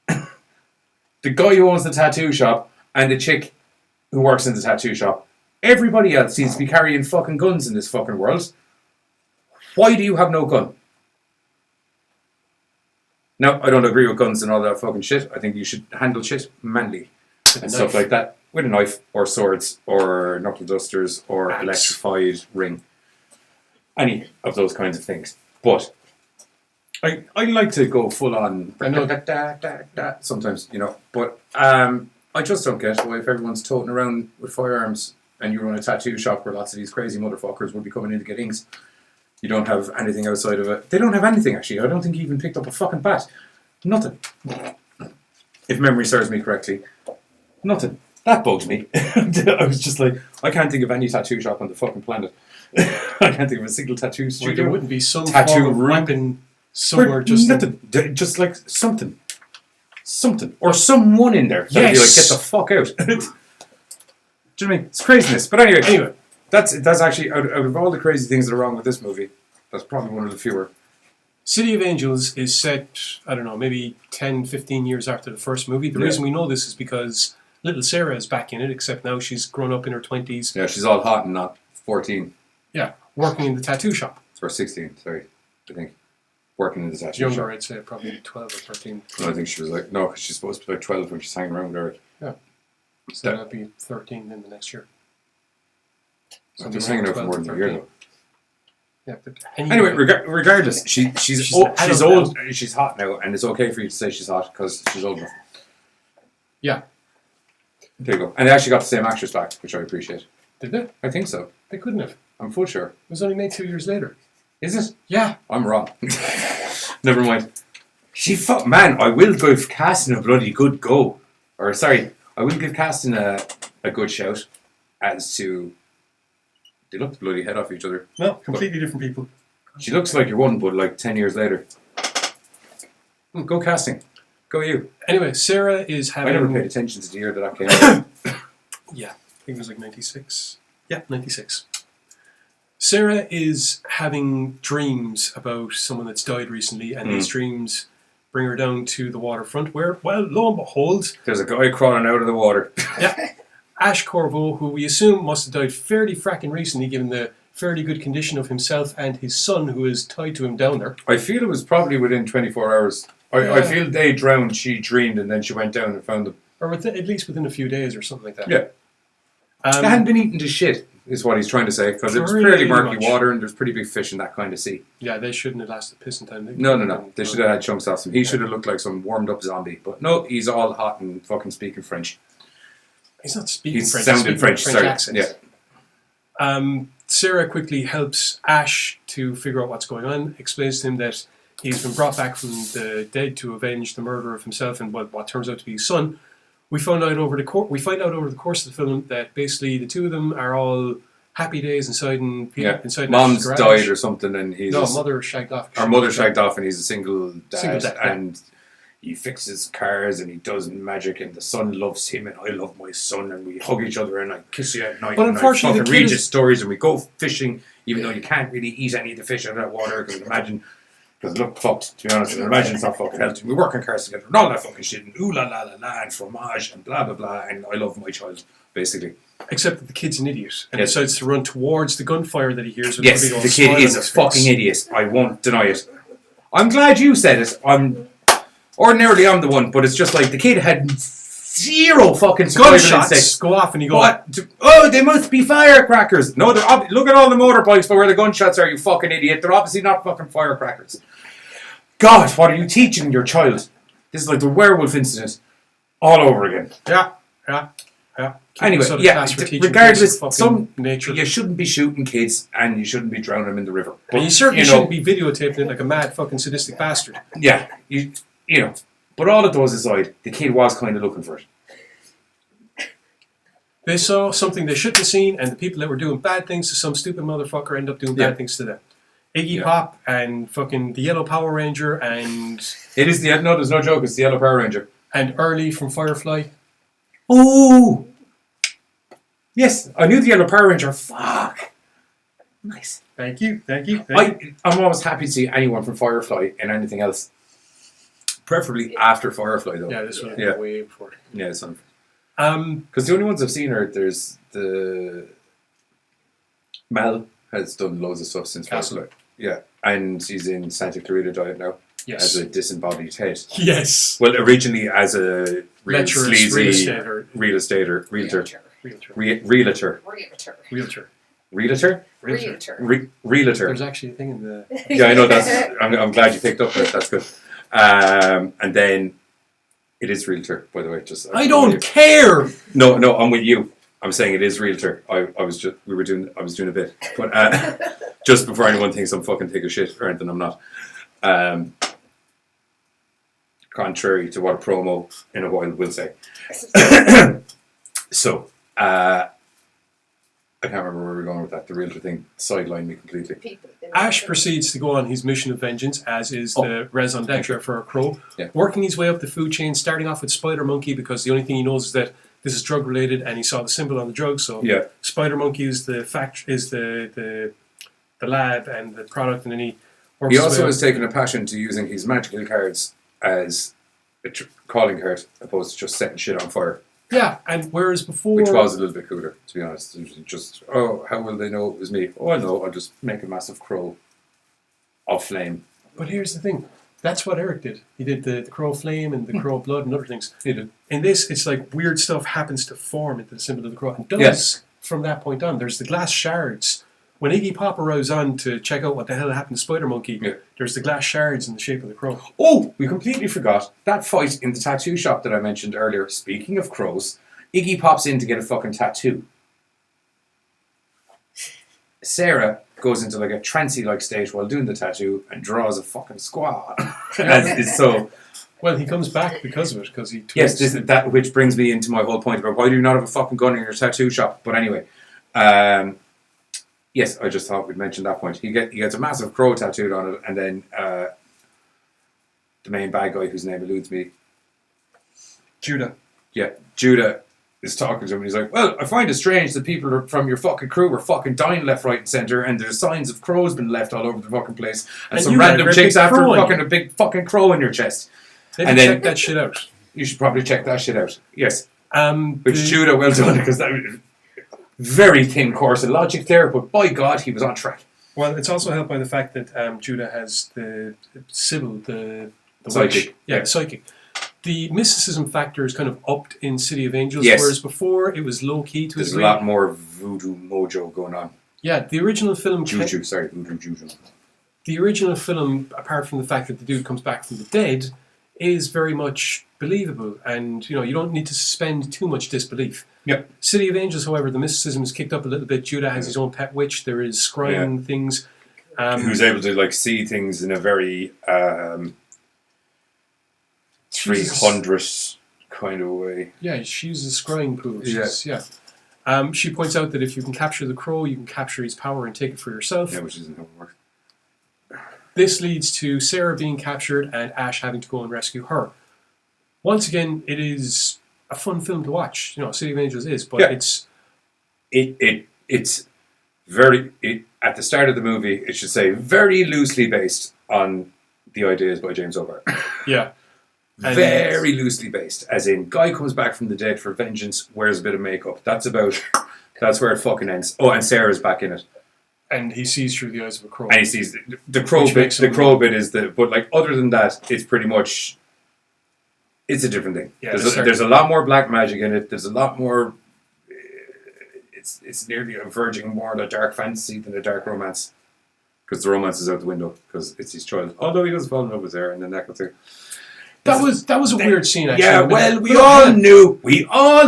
the guy who owns the tattoo shop, and the chick who works in the tattoo shop. Everybody else seems to be carrying fucking guns in this fucking world. Why do you have no gun? Now, I don't agree with guns and all that fucking shit. I think you should handle shit manly and stuff like that with a knife or swords or knuckle dusters or Axe. electrified ring. Any of those kinds of things. But I like to go full on I know. sometimes, you know. But I just don't get why if everyone's toting around with firearms and you run a tattoo shop where lots of these crazy motherfuckers will be coming in to get inks, you don't have anything outside of it. They don't have anything, actually. I don't think he even picked up a fucking bat. Nothing. If memory serves me correctly. Nothing. That bugs me. I was just like, I can't think of any tattoo shop on the fucking planet. I can't think of a single tattoo Well, studio. there wouldn't be some Tattoo form of room. weapon somewhere just... nothing. Just like something. Something. Or someone in there. That'd be like, Yes. get the fuck out. Do you know what I mean? It's craziness. But anyway. That's actually, out of all the crazy things that are wrong with this movie, that's probably one of the fewer. City of Angels is set, I don't know, maybe 10, 15 years after the first movie. The Yeah. reason we know this is because little Sarah is back in it, except now she's grown up in her 20s. Yeah, she's all hot and not 14. Yeah, working in the tattoo shop. Or 16, sorry, I think. Working in the tattoo shop. Younger, I'd say, probably 12 or 13. No, I think she was like, no, because she's supposed to be like 12 when she's hanging around there. So that'd be 13 then the next year. So she's hanging out for more than a year, though. Yeah, but Anyway, regardless, she's She's old, an she's adult old, she's hot now, and it's okay for you to say she's hot because she's old enough. Yeah. There you go. And they actually got the same actress back, which I appreciate. Did they? I think so. They couldn't have. It I'm full sure. was only made 2 years later. Is it? Yeah. I'm wrong. Never mind. Man, I will give casting a bloody good go. Or sorry, I will give casting a good shout as to they look the bloody head off each other. No, completely different people. She looks like your one, but like 10 years later. Go casting. Go you. Anyway, Sarah is I having... never paid attention to the year that came out. Yeah, I think it was like 96. Yeah, 96. Sarah is having dreams about someone that's died recently, and these dreams bring her down to the waterfront where, well, lo and behold, There's a guy crawling out of the water. yeah, Ash Corvo, who we assume must have died fairly fracking recently given the fairly good condition of himself and his son who is tied to him down there. I feel it was probably within 24 hours. I Yeah. feel they drowned, she dreamed, and then she went down and found them. or at least within a few days or something like that. Yeah. I hadn't been eaten to shit, is what he's trying to say, because it was fairly murky water and there's pretty big fish in that kind of sea. Yeah, they shouldn't have lasted pissing time. No. They should have had chunks off him. He should have looked like some warmed up zombie. But no, he's all hot and fucking speaking French. He's not speaking French. He's sounding French, sorry. Accent. Yeah. Sarah quickly helps Ash to figure out what's going on, explains to him that he's been brought back from the dead to avenge the murder of himself and what turns out to be his son. We find out over the course of the film that basically the two of them are all happy days inside Mom's died or something, and mother shagged off. Our mother shagged off, and he's a single dad, yeah. And he fixes cars and he does magic, and the son loves him, and I love my son, and we hug each other, and I kiss you at night. But and unfortunately, I fucking read you stories, and we go fishing, even though you can't really eat any of the fish out of that water because it looked fucked, to be honest. And imagine it's not fucking healthy. We work on cars together and all that fucking shit, and ooh la la la la, and fromage, and blah blah blah, and I love my child, basically. Except that the kid's an idiot and decides to run towards the gunfire that he hears. With yes, the kid is a fucking idiot. I won't deny it. I'm glad you said it. Ordinarily I'm the one, but it's just like the kid had zero fucking gunshots go off and you go, what? Oh, they must be firecrackers. No, look at all the motorbikes where the gunshots are, you fucking idiot. They're obviously not fucking firecrackers. God, what are you teaching your child? This is like the werewolf incident all over again. Yeah. Anyway, regardless, nature. You shouldn't be shooting kids and you shouldn't be drowning them in the river. But, and you certainly shouldn't be videotaping it like a mad fucking sadistic bastard. Yeah, you know. But all of those aside, the kid was kind of looking for it. They saw something they shouldn't have seen, and the people that were doing bad things to some stupid motherfucker end up doing bad things to them. Iggy Pop and fucking the Yellow Power Ranger and... It is there's no joke, it's the Yellow Power Ranger. And Early from Firefly. Oh! Yes, I knew the Yellow Power Ranger. Fuck! Nice. Thank you. I'm always happy to see anyone from Firefly in anything else. Preferably after Firefly, though. Yeah, this one way before. Yeah, it's on. Because the only ones I've seen there's the... Mel has done loads of stuff since Firefly. Yeah, and she's in Santa Clarita Diet now. Yes. As a disembodied head. Yes. Well, originally as a real sleazy realtor. Realtor. There's actually a thing in the... Yeah, I know. I'm glad you picked up on it. That's good. And then it is realtor, by the way. I don't care. No, I'm with you. I'm saying it is realtor. I was doing a bit, but just before anyone thinks I'm fucking taking shit or anything, I'm not. Contrary to what a promo in a while will say. So, I can't remember where we're going with that. The realtor thing sidelined me completely. Ash proceeds to go on his mission of vengeance, as is the raison d'etre for a crow, working his way up the food chain, starting off with Spider Monkey because the only thing he knows is that this is drug related, and he saw the symbol on the drug. So Spider Monkey is the lab and the product, and then he works. He also has taken a passion to using his magical cards as a calling card, opposed to just setting shit on fire. Yeah, and whereas before... Which was a little bit cooler, to be honest. It was just, how will they know it was me? Oh, I know, I'll just make a massive crow of flame. But here's the thing. That's what Eric did. He did the crow flame and the crow blood and other things. He did. In this, it's like weird stuff happens to form into the symbol of the crow. And does from that point on. There's the glass shards. When Iggy Pop arrives on to check out what the hell happened to Spider Monkey, there's the glass shards in the shape of the crow. Oh, we completely forgot. That fight in the tattoo shop that I mentioned earlier, speaking of crows, Iggy pops in to get a fucking tattoo. Sarah goes into like a trancy-like state while doing the tattoo and draws a fucking squad. Well, he comes back because of it, because he twists. Yes, that which brings me into my whole point about why do you not have a fucking gun in your tattoo shop? But anyway, yes, I just thought we'd mention that point. He gets a massive crow tattooed on it, and then the main bad guy, whose name eludes me, Judah. Yeah, Judah is talking to him, and he's like, well, I find it strange that people from your fucking crew are fucking dying left, right, and centre, and there's signs of crows been left all over the fucking place, and some random chicks after fucking a big fucking crow in your chest. Maybe check that shit out. You should probably check that shit out. Yes. Which Judah, well done, because that was very thin course of logic there, but by God, he was on track. Well, it's also helped by the fact that Judah has the Sybil, the psychic. Witch. Yeah, psychic. the mysticism factor is kind of upped in City of Angels, Yes. whereas before it was low key to a There's a degree. lot more voodoo mojo going on. Yeah, the original film. Juju, sorry, voodoo juju. The original film, apart from the fact that the dude comes back from the dead, is very much believable, and you don't need to suspend too much disbelief. Yep. City of Angels, however, the mysticism is kicked up a little bit. Judah has his own pet witch. There is scrying things. Who's able to like see things in a very 300 kind of way. Yeah, she uses scrying pool. Yeah. She points out that if you can capture the crow, you can capture his power and take it for yourself. Yeah, which isn't how it works. This leads to Sarah being captured and Ash having to go and rescue her. Once again, it is a fun film to watch. City of Angels is, but it's very at the start of the movie. It should say very loosely based on the ideas by James Hobart. yeah. And Very loosely based, as in guy comes back from the dead for vengeance, wears a bit of makeup. That's where it fucking ends. Oh, and Sarah's back in it. And he sees through the eyes of a crow. And he sees the crow Which bit. makes The him- crow bit is but like other than that, it's pretty much. It's a different thing. Yeah, there's a lot more black magic in it. There's a lot more. It's nearly verging more on a dark fantasy than a dark romance, because the romance is out the window because it's his child. Although he does fall in love with her, and then that goes through. That was a weird scene, actually. Yeah, well, we all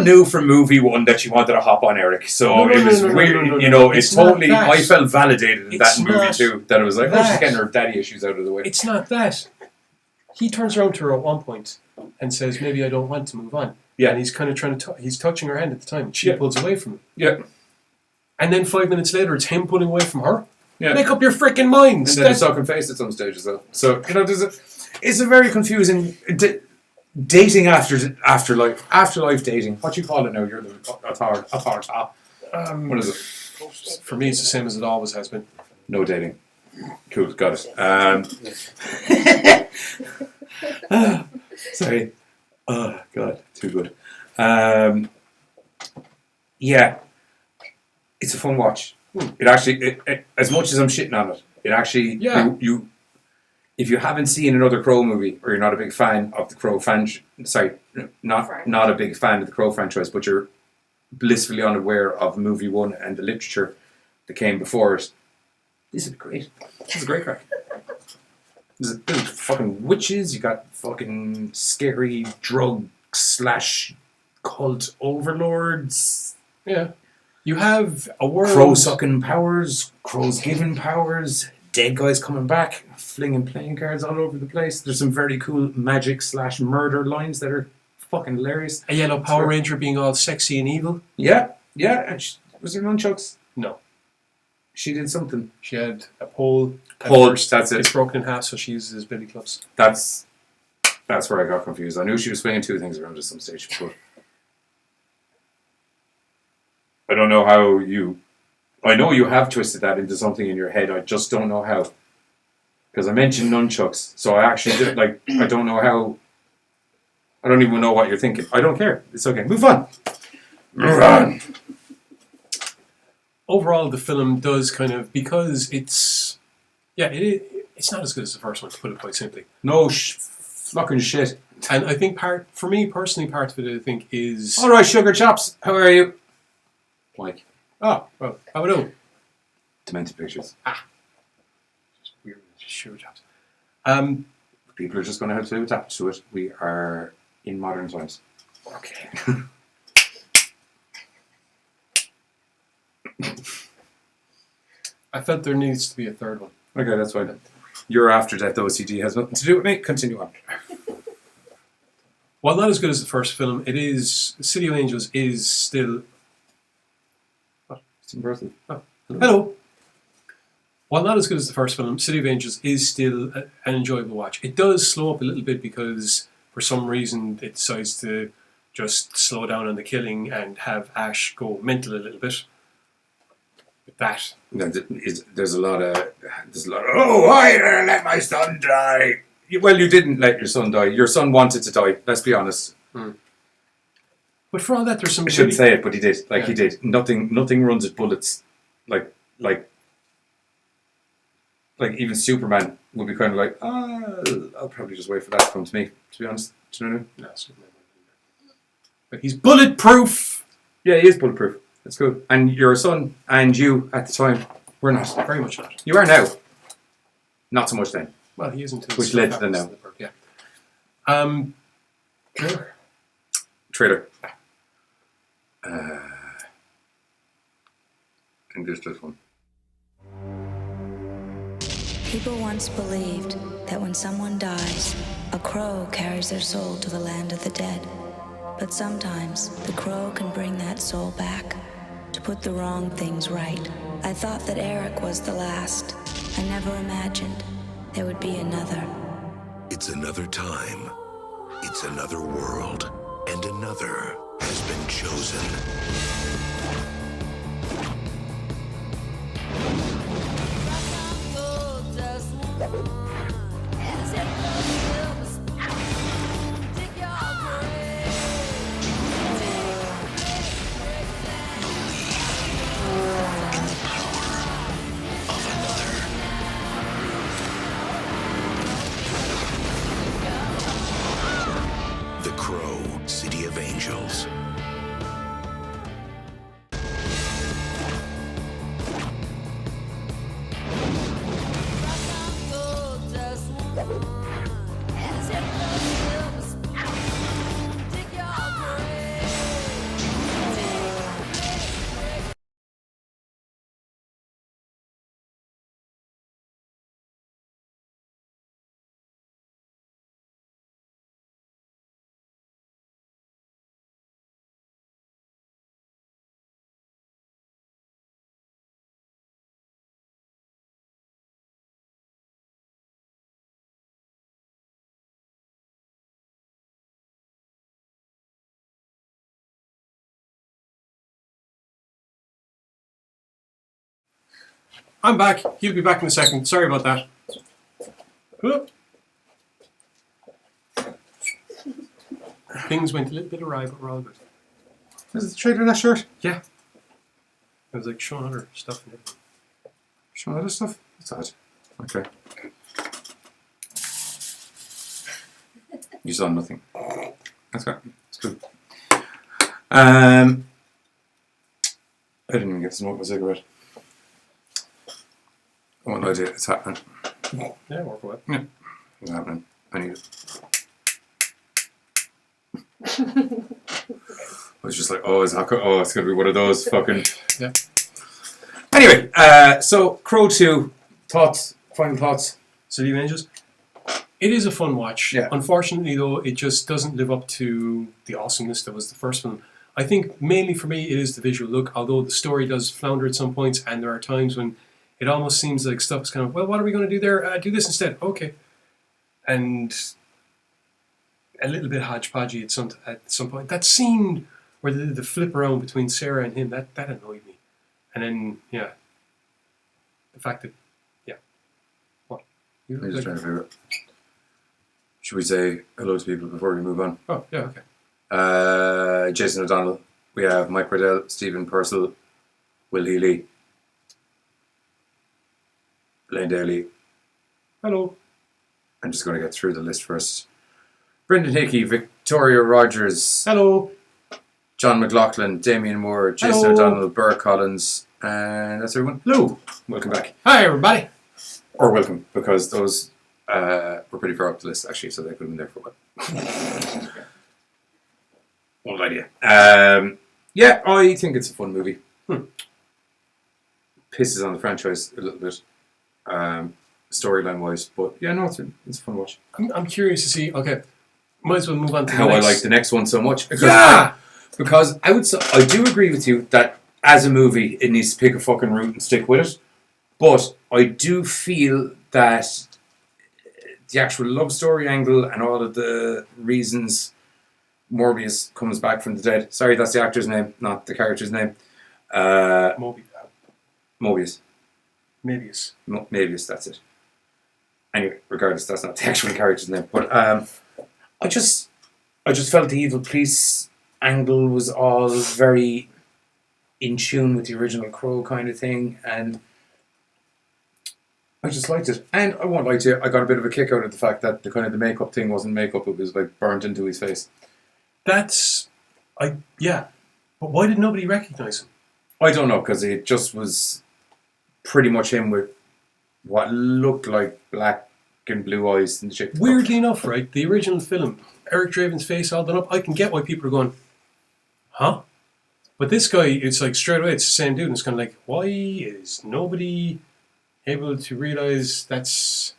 knew from movie one that she wanted to hop on Eric, so it was weird. It's totally. not that. I felt validated in It's that movie not too. That it was like, that. she's getting her daddy issues out of the way. It's not that. He turns around to her at one point and says, "Maybe I don't want to move on." Yeah. And he's kind of trying to. He's touching her hand at the time. And she pulls away from him. Yeah, And then 5 minutes later, it's him pulling away from her. yeah. Make up your freaking minds. And then a sucking face at some stage as well. So it's a very confusing dating afterlife dating. What do you call it now? You're the authority. What is it? For me, it's the same as it always has been. No dating. Cool, got it. Sorry. Oh God, too good. Yeah, it's a fun watch. It actually, as much as I'm shitting on it, it actually you if you haven't seen another Crow movie, or you're not a big fan of the Crow not a big fan of the Crow franchise, but you're blissfully unaware of movie one and the literature that came before it, this is great. This is a great crack. There's fucking witches, you got fucking scary drug / cult overlords. Yeah. You have a world. Crow sucking powers, crows giving powers, dead guys coming back, flinging playing cards all over the place. There's some very cool magic / murder lines that are fucking hilarious. A yellow Power Ranger being all sexy and evil. Yeah. And was there nunchucks? No. She did something. She had a pole. That's it. It's broken in half, so she uses billy clubs. That's where I got confused. I knew she was swinging two things around at some stage, but I don't know how I know you have twisted that into something in your head. I just don't know how. Because I mentioned nunchucks, so I actually did, I don't know how. I don't even know what you're thinking. I don't care. It's okay. Move on. Move on. Overall, the film does kind of, because it's it's not as good as the first one, to put it quite simply. No fucking shit. And I think for me personally, part of it, I think, is... All right, sugar chops. How are you? Mike. Oh, well, I would know. Demented pictures. Just weird, sure jobs. People are just going to have to adapt to it. We are in modern times. Okay. I felt there needs to be a third one. Okay, that's fine. Your after-death OCD has nothing to do with me. Continue on. While not as good as the first film, it is... City of Angels is still... It's in person. Oh, hello. While not as good as the first film, City of Angels is still an enjoyable watch. It does slow up a little bit because, for some reason, it decides to just slow down on the killing and have Ash go mental a little bit. With that. There's a lot of, oh, why did I let my son die? Well, you didn't let your son die. Your son wanted to die, let's be honest. But for all that, there's some... I shouldn't say it, but he did. He did. Nothing runs at bullets. Like even Superman would be kind of like, I'll probably just wait for that to come to me, to be honest. Do you know what I mean? No, Superman. But he's bulletproof. Yeah, he is bulletproof. That's good. And your son and you at the time were not. Very much not. You are now. Not so much then. Well, he isn't. Which led to the now. Yeah. Trailer. Trailer. And just this one. People once believed that when someone dies, a crow carries their soul to the land of the dead. But sometimes the crow can bring that soul back to put the wrong things right. I thought that Eric was the last. I never imagined there would be another. It's another time. It's another world. And another has been chosen. The Crow, City of Angels. I'm back. He'll be back in a second. Sorry about that. Whoop. Things went a little bit awry, but we're all good. Is the trailer that short? Yeah. It was like showing other stuff and everything. Showing other stuff? That's odd. Okay. You saw nothing. That's good. It's good. I didn't even get to smoke my cigarette. I want no idea. It's happening. Yeah, work away. Yeah. It's happening. I need it. I was just like, oh, it's going to be one of those fucking... Yeah. Anyway, so Crow 2, thoughts, final thoughts? City of Angels. It is a fun watch. Yeah. Unfortunately, though, it just doesn't live up to the awesomeness that was the first one. I think mainly for me, it is the visual look, although the story does flounder at some points, and there are times when it almost seems like stuff's kind of, well, what are we going to do there? Do this instead. Okay. And a little bit hodgepodgey at some point. That scene where the flip around between Sarah and him, that annoyed me. And then, yeah, the fact that, yeah. What? You I'm just like- trying to figure out. Should we say hello to people before we move on? Oh, yeah, okay. Jason O'Donnell. We have Mike Riddell, Stephen Purcell, Will Healy, Blaine Daly. Hello. I'm just going to get through the list first. Brendan Hickey, Victoria Rogers, Hello. John McLaughlin, Damien Moore, Jason Hello. O'Donnell, Burr Collins, and that's everyone. Hello. Welcome back. Hi, everybody. Or welcome, because those were pretty far up the list, actually, so they could have been there for a while. Old idea. Yeah, I think it's a fun movie. Pisses on the franchise a little bit, storyline wise, but yeah, no, it's a fun watch. I'm curious to see, okay, might as well move on to How the I next. like the next one so much. Yeah! Because I do agree with you that as a movie, it needs to pick a fucking route and stick with it. But I do feel that the actual love story angle and all of the reasons Morbius comes back from the dead. Sorry, that's the actor's name, not the character's name. Mobius. Mabius, that's it. Anyway, regardless, that's not the actual character's name. But I just felt the evil police angle was all very in tune with the original Crow kind of thing, and I just liked it. And I won't lie to you, I got a bit of a kick out of the fact that the kind of the makeup thing wasn't makeup, it was like burnt into his face. Yeah. But why did nobody recognise him? I don't know, because it just was pretty much him with what looked like black and blue eyes in the shape. Weirdly enough, right, the original film, Eric Draven's face all done up, I can get why people are going, huh? But this guy, it's like straight away, it's the same dude, and it's kind of like, why is nobody able to realise that's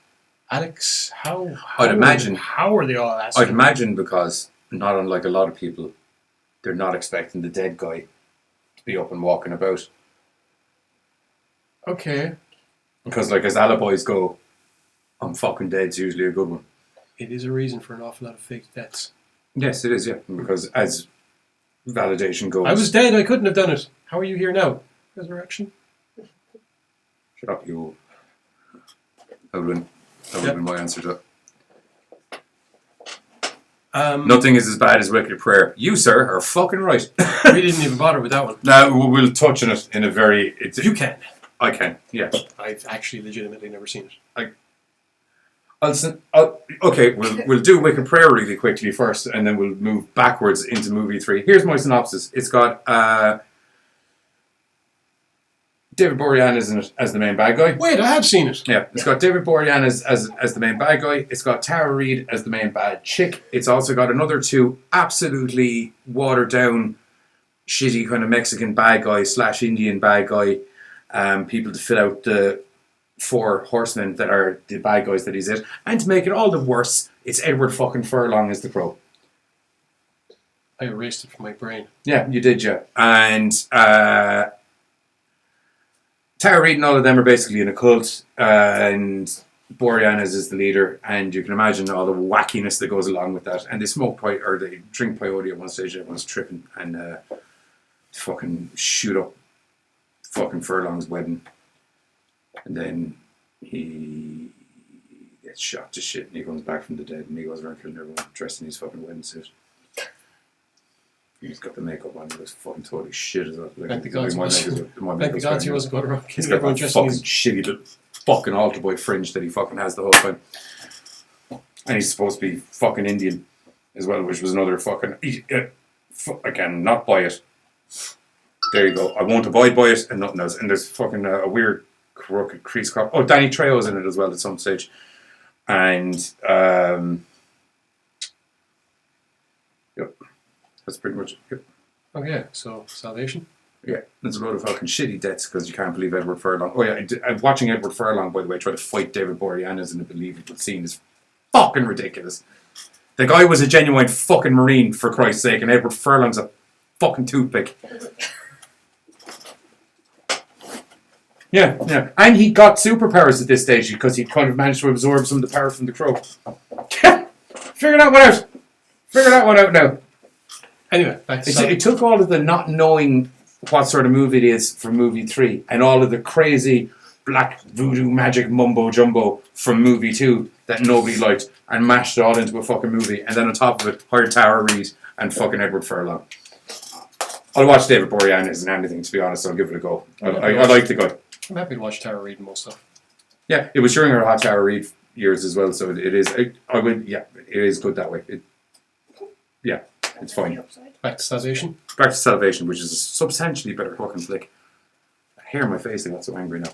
Alex? How I'd imagine. How are they all asking? I'd imagine because, not unlike a lot of people, they're not expecting the dead guy to be up and walking about. Okay. Because, like, as alibis go, I'm fucking dead's usually a good one. It is a reason for an awful lot of fake deaths. Yes, it is, yeah. Because as validation goes... I was dead, I couldn't have done it. How are you here now? Resurrection? Shut up, you... That would have been my answer to that. Nothing is as bad as wicked prayer. You, sir, are fucking right. We didn't even bother with that one. No, we'll touch on it in a very... You can. I can, yeah. I've actually legitimately never seen it. Okay, we'll do Wicked Prayer really quickly first, and then we'll move backwards into movie 3. Here's my synopsis. It's got David Boreanaz in it as the main bad guy. Wait, I have seen it. Yeah, it's got David Boreanaz as the main bad guy. It's got Tara Reid as the main bad chick. It's also got another 2 absolutely watered down, shitty kind of Mexican bad guy / Indian bad guy. People to fill out the 4 horsemen that are the bad guys that he's in. And to make it all the worse, it's Edward fucking Furlong as the Crow. I erased it from my brain. Yeah, you did, yeah. And Tara Reid and all of them are basically in a cult, and Boreanaz is the leader, and you can imagine all the wackiness that goes along with that. And they they drink peyote at one stage, everyone's tripping, and fucking shoot up fucking Furlong's wedding. And then he gets shot to shit, and he comes back from the dead, and he goes around killing everyone dressed in his fucking wedding suit. He's got the makeup on, he looks fucking totally shit as well. Thank the gods he wasn't going around He's killing got everyone that dressed in fucking his... shitty little fucking altar boy fringe that he fucking has the whole time. And he's supposed to be fucking Indian as well, which was another fucking... Again, not buy it. There you go. I won't abide by it and nothing else. And there's fucking a weird crooked crease crop. Oh, Danny Trejo's in it as well at some stage. And yep, that's pretty much it. Okay, so Salvation? Yeah, there's a lot of fucking shitty deaths because you can't believe Edward Furlong. Oh yeah, I'm watching Edward Furlong, by the way, try to fight David Boreanaz in a believable scene is fucking ridiculous. The guy was a genuine fucking Marine, for Christ's sake, and Edward Furlong's a fucking toothpick. Yeah. And he got superpowers at this stage because he kind of managed to absorb some of the power from the Crow. Figure that one out now. Anyway, back to it took all of the not knowing what sort of movie it is for movie 3 and all of the crazy black voodoo magic mumbo jumbo from movie 2 that nobody liked and mashed it all into a fucking movie, and then on top of it hired Tara Reid and fucking Edward Furlong. I'll watch David Boreanaz and anything, to be honest. I'll give it a go. I like the guy. I'm happy to watch Tara Reid and most stuff. Yeah, it was during her hot Tara Reid years as well, so it is. It is good that way. It's fine. Back to Salvation? Back to Salvation, which is a substantially better fucking flick. Hair in my face, I got so angry now.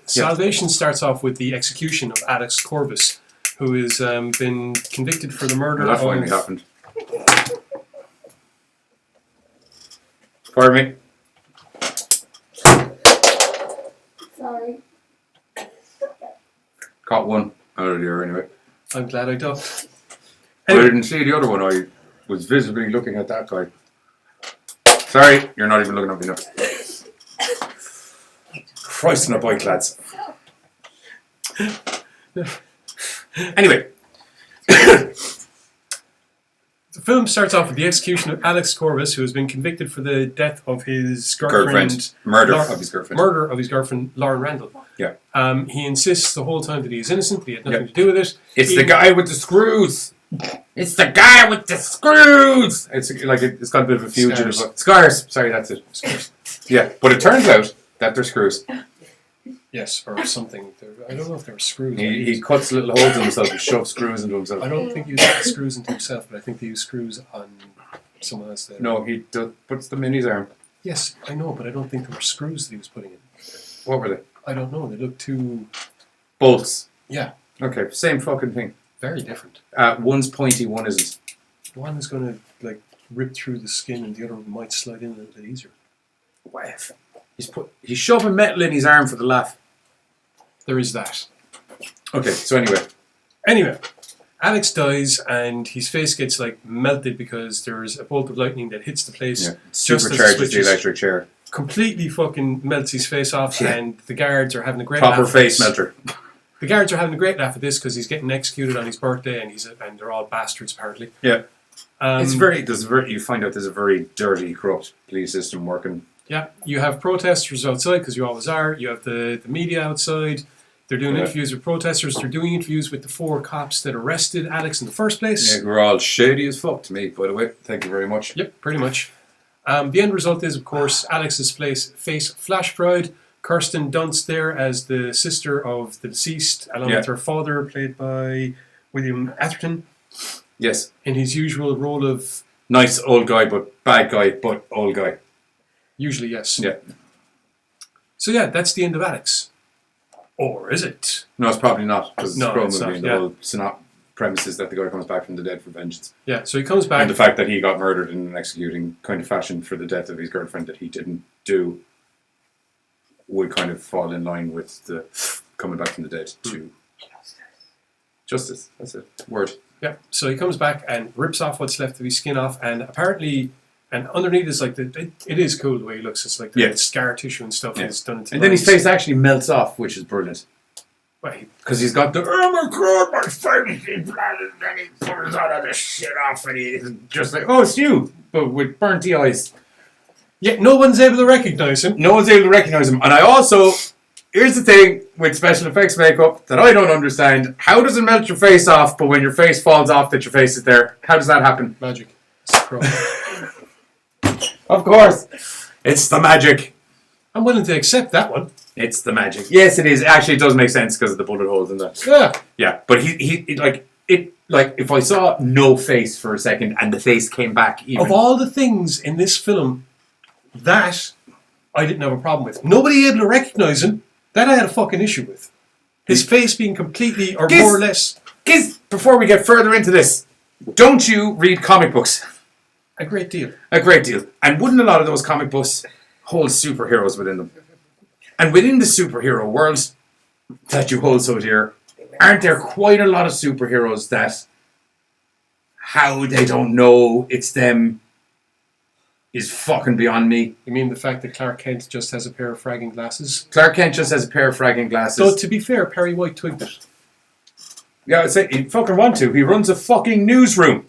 Salvation starts off with the execution of Alex Corbus, who has been convicted for the murder that finally happened. Pardon me? Sorry. Caught one out of the air anyway. I'm glad I ducked. Anyway. I didn't see the other one. I was visibly looking at that guy. Sorry, you're not even looking at me now. Christ on a bike, lads. Anyway. The film starts off with the execution of Alex Corbus, who has been convicted for the death of his girlfriend. Murder of his girlfriend, Lauren Randall. Yeah. He insists the whole time that he is innocent, that he had nothing to do with it. It's the guy with the screws. It's the guy with the screws. It's got a bit of a fugitive. Scars. Sorry, that's it. Scars. Yeah, but it turns out That they're screws. Yes, or something. I don't know if they were screws. He cuts little holes in himself and shoves screws into himself. I don't think he used screws into himself, but I think they used screws on someone else. There. No, he puts them in his arm. Yes, I know, but I don't think there were screws that he was putting in. What were they? I don't know. They look too... Bolts. Yeah. Okay, same fucking thing. Very different. One's pointy, one isn't. One is going to like rip through the skin, and the other might slide in a little bit easier. Wow. He's shoving metal in his arm for the laugh. There is that. Okay, so Anyway, Alex dies, and his face gets like melted because there's a bolt of lightning that hits the place. Yeah. Just as it Supercharges the switches. electric chair. Completely fucking melts his face off, Yeah. and the guards are having a great Proper laugh at face this. melter. The guards are having a great laugh at this because he's getting executed on his birthday, and they're all bastards apparently. Yeah. Um, you find out there's a very dirty, corrupt police system working. Yeah, you have protesters outside because you always are. You have the media outside. They're doing interviews with protesters. They're doing interviews with the 4 cops that arrested Alex in the first place. Yeah, we're all shady as fuck to me, by the way. Thank you very much. Yep, pretty much. The end result is, of course, Alex's face flash fried. Kirsten Dunst there as the sister of the deceased, along with her father, played by William Atherton. Yes. In his usual role of... Nice old guy, but bad guy, but old guy. Usually, yes. Yeah. So yeah, that's the end of Alex. Or is it? No, it's probably not, because it's a scroll it's movie not, and the whole premise is that the guy comes back from the dead for vengeance. Yeah, so he comes back... And the fact that he got murdered in an executing kind of fashion for the death of his girlfriend that he didn't do would kind of fall in line with the coming back from the dead to justice. That's a word. Yeah, so he comes back and rips off what's left of his skin off, and apparently, and underneath is like it is cool the way he looks. It's like the scar tissue and stuff. Yeah. And it's done into And then his lines. face actually melts off, which is brilliant. Because he's got the, oh my god, my face is blood, and then he pulls all of this shit off, and he's just like, oh, it's you, but with burnt eyes. Yeah, no one's able to recognise him. No one's able to recognise him. And I also, here's the thing with special effects makeup that I don't understand. How does it melt your face off, but when your face falls off that your face is there? How does that happen? Magic. Of course. It's the magic. I'm willing to accept that one. It's the magic. Yes, it is. Actually, it does make sense because of the bullet holes in that. Yeah. Yeah, but he like if I saw no face for a second and the face came back even. Of all the things in this film, that I didn't have a problem with. Nobody able to recognise him. That I had a fucking issue with. His face being completely, or more or less... Giz, before we get further into this, don't you read comic books? A great deal. A great deal. And wouldn't a lot of those comic books hold superheroes within them? And within the superhero world that you hold so dear, aren't there quite a lot of superheroes that how they don't know it's them is fucking beyond me? You mean the fact that Clark Kent just has a pair of fragging glasses? Clark Kent just has a pair of fragging glasses. So to be fair, Perry White twigged it. Yeah, I'd say he fucking want to. He runs a fucking newsroom.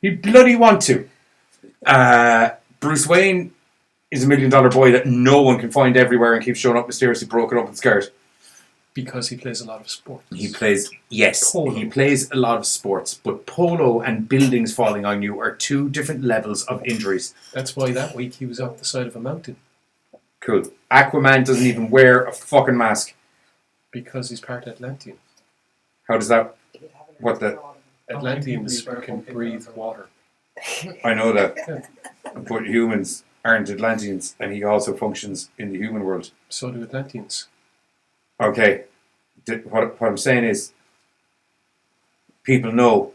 He bloody want to. Bruce Wayne is $1 million boy that no one can find everywhere and keeps showing up mysteriously broken up and scared. Because he plays a lot of sports. He plays, yes, Polo. he plays a lot of sports, but polo and buildings falling on you are 2 different levels of injuries. That's why that week he was up the side of a mountain. Cool. Aquaman doesn't even wear a fucking mask. Because he's part Atlantean. How does that... What the... Atlanteans can breathe water. I know that. But humans aren't Atlanteans, and he also functions in the human world. So do Atlanteans. Okay. What I'm saying is, people know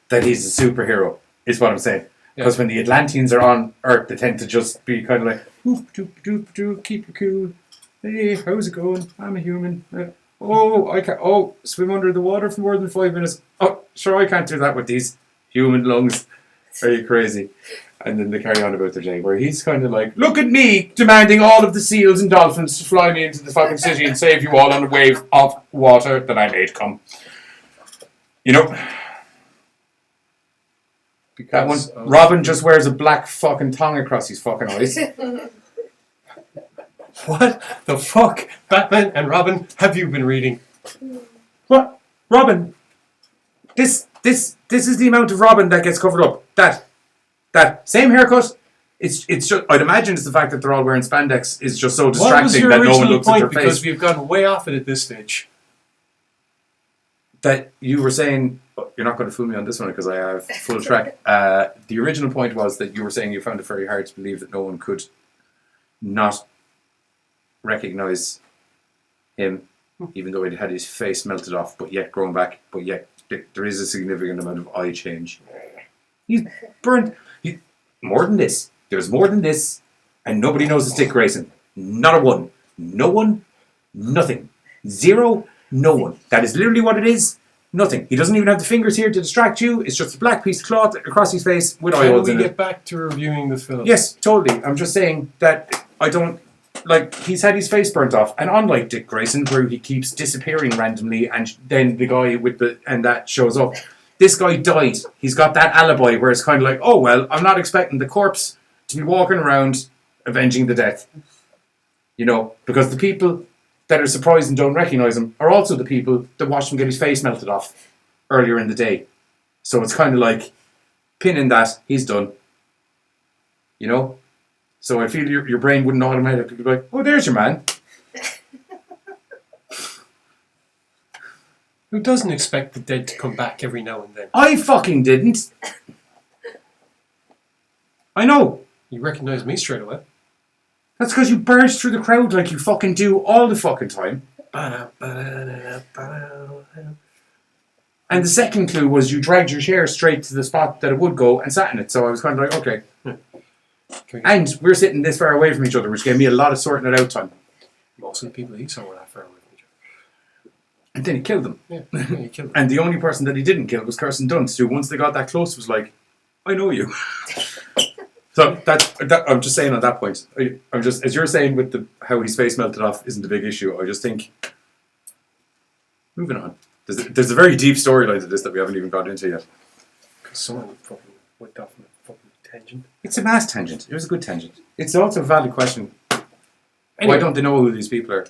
that he's a superhero, is what I'm saying. Because when the Atlanteans are on Earth, they tend to just be kind of like, oop, doop, doop, doop, keep it cool. Hey, how's it going? I'm a human. I can't. Oh, swim under the water for more than 5 minutes. Oh, sure, I can't do that with these human lungs. Are you crazy? And then they carry on about their day, where he's kind of like, look at me demanding all of the seals and dolphins to fly me into the fucking city and save you all on a wave of water that I made come. You know? That one, Robin just wears a black fucking tongue across his fucking eyes. What the fuck, Batman and Robin, have you been reading? What? Robin? This is the amount of Robin that gets covered up. That same haircut, It's just, I'd imagine it's the fact that they're all wearing spandex is just so What was distracting your that no one original looks at point? their Because face. we've gone way off it at this stage. That you were saying, you're not going to fool me on this one because I have full track. The original point was that you were saying you found it very hard to believe that no one could not recognise him, even though he'd had his face melted off, but yet grown back, but yet there is a significant amount of eye change. He's burnt. More than this. There's more than this, and nobody knows it's Dick Grayson. Not a one. No one. Nothing. Zero. No one. That is literally what it is. Nothing. He doesn't even have the fingers here to distract you. It's just a black piece of cloth across his face with eye Can holes we in get it. back to reviewing the film? Yes, totally. I'm just saying that I don't... Like, he's had his face burnt off, and unlike Dick Grayson, where he keeps disappearing randomly, and then the guy with the... and that shows up. This guy died. He's got that alibi where it's kind of like, oh, well, I'm not expecting the corpse to be walking around avenging the death. You know, because the people that are surprised and don't recognise him are also the people that watched him get his face melted off earlier in the day. So it's kind of like, pinning that, he's done. You know? So I feel your brain wouldn't automatically be like, oh, there's your man. Who doesn't expect the dead to come back every now and then? I fucking didn't. I know. You recognise me straight away. That's because you burst through the crowd like you fucking do all the fucking time. And the second clue was you dragged your chair straight to the spot that it would go and sat in it. So I was kind of like, okay. And we're sitting this far away from each other, which gave me a lot of sorting it out time. Most of the people he saw were that far away from each other. And then he killed them. Yeah, he killed them. And the only person that he didn't kill was Kirsten Dunst, who once they got that close was like, I know you. So that I'm just saying on that point. I'm just, as you're saying with the how his face melted off isn't a big issue. I just think, moving on. There's a very deep storyline to this that we haven't even got into yet. Because someone fucking went off on a fucking tangent. It's a mass tangent. It was a good tangent. It's also a valid question. Anyway, why don't they know who these people are?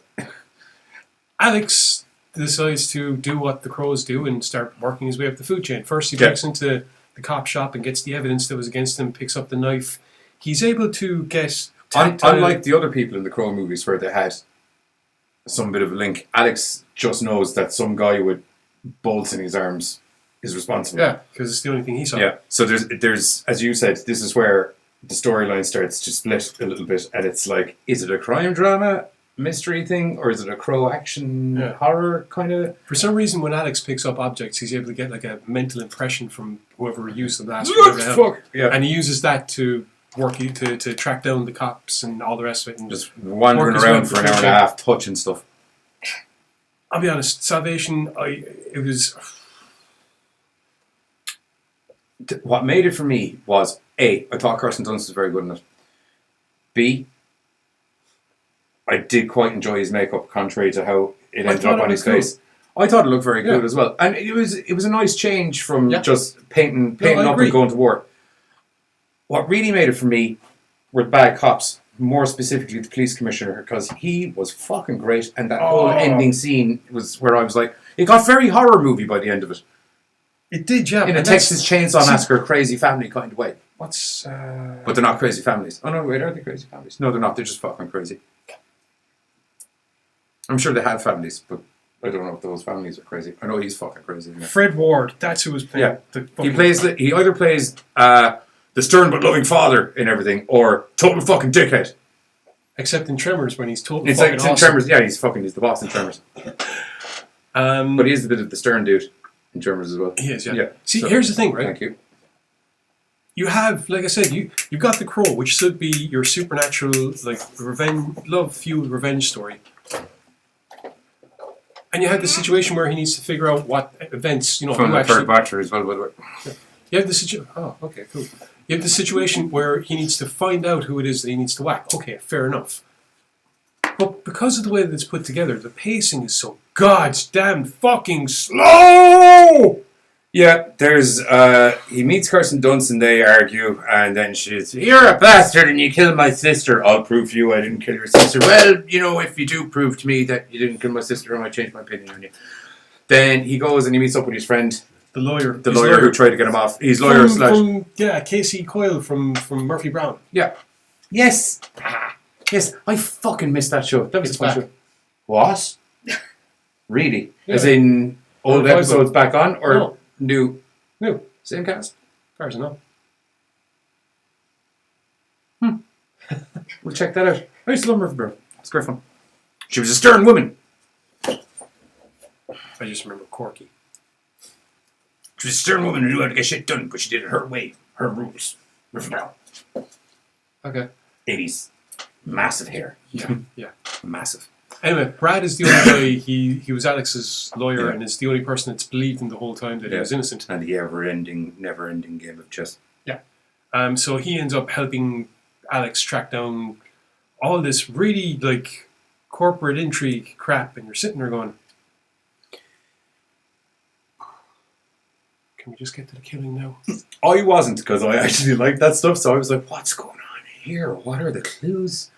Alex decides to do what the crows do and start working his way up the food chain. First, he breaks into the cop shop and gets the evidence that was against him, picks up the knife. He's able to get... Unlike the other people in the Crow movies where they had some bit of a link, Alex just knows that some guy with bolts in his arms is responsible. Yeah, because it's the only thing he saw. Yeah, so there's, as you said, this is where the storyline starts to split a little bit, and it's like, is it a crime drama mystery thing, or is it a Crow action horror kind of? For some reason, when Alex picks up objects, he's able to get like a mental impression from whoever used them last. Fuck! Yeah. And he uses that to to track down the cops and all the rest of it, and just wandering around for an hour and a half, touching stuff. I'll be honest, Salvation, it was... What made it for me was, A, I thought Kirsten Dunst was very good in it. B, I did quite enjoy his makeup, contrary to how it ended up on his face. I thought it looked very good as well. And it was a nice change from just painting up and going to war. What really made it for me were the bad cops, more specifically the police commissioner, because he was fucking great, and that whole ending scene was where I was like, it got very horror movie by the end of it. It did, yeah. In a Texas Chainsaw Massacre crazy family kind of way. What's... But they're not crazy families. Oh no, wait, are they crazy families? No, they're not. They're just fucking crazy. I'm sure they have families, but I don't know if those families are crazy. I know he's fucking crazy. Fred Ward, that's who was playing. Yeah. He either plays the stern but loving father in everything, or total fucking dickhead. Except in Tremors, when he's totally it's fucking like, awesome. In Tremors, yeah, he's the boss in Tremors. But he is a bit of the stern dude in Tremors as well. He is, yeah. See, here's the thing, right? Thank you. You have, like I said, you've got The Crow, which should be your supernatural, like, love-fueled revenge story. And you have the situation where he needs to figure out what events, From the third Watcher as well, by the way. Yeah. You have the situation... Oh, okay, cool. You have the situation where he needs to find out who it is that he needs to whack. Okay, fair enough. But because of the way that it's put together, the pacing is so goddamn fucking slow! Yeah, there's, he meets Kirsten Dunst and they argue, and then she's, you're a bastard and you killed my sister. I'll prove to you I didn't kill your sister. Well, if you do prove to me that you didn't kill my sister, I might change my opinion on you. Then he goes and he meets up with his friend, The lawyer. The lawyer who tried to get him off. He's lawyer slash... Casey Coyle from Murphy Brown. Yeah. Yes. Yes, I fucking missed that show. That was It's a fun back. show. What? Really? Yeah. As in old Revival. episodes back on, or No. new? No, Same cast? as far as I know. We'll check that out. I used to love Murphy Brown. It's great fun. She was a stern woman. I just remember Corky. She was a stern woman who knew how to get shit done, but she did it her way, her rules. Murphy Brown. Okay. 80s. Massive hair. Yeah. Yeah. Massive. Anyway, Brad is the only guy. He was Alex's lawyer, Yeah. and is the only person that's believed him the whole time that he was innocent. And the never-ending game of chess. Yeah. So he ends up helping Alex track down all this really like corporate intrigue crap, and you're sitting there going, "Can we just get to the killing now?" I wasn't, because I actually liked that stuff, so I was like, what's going on here? What are the clues?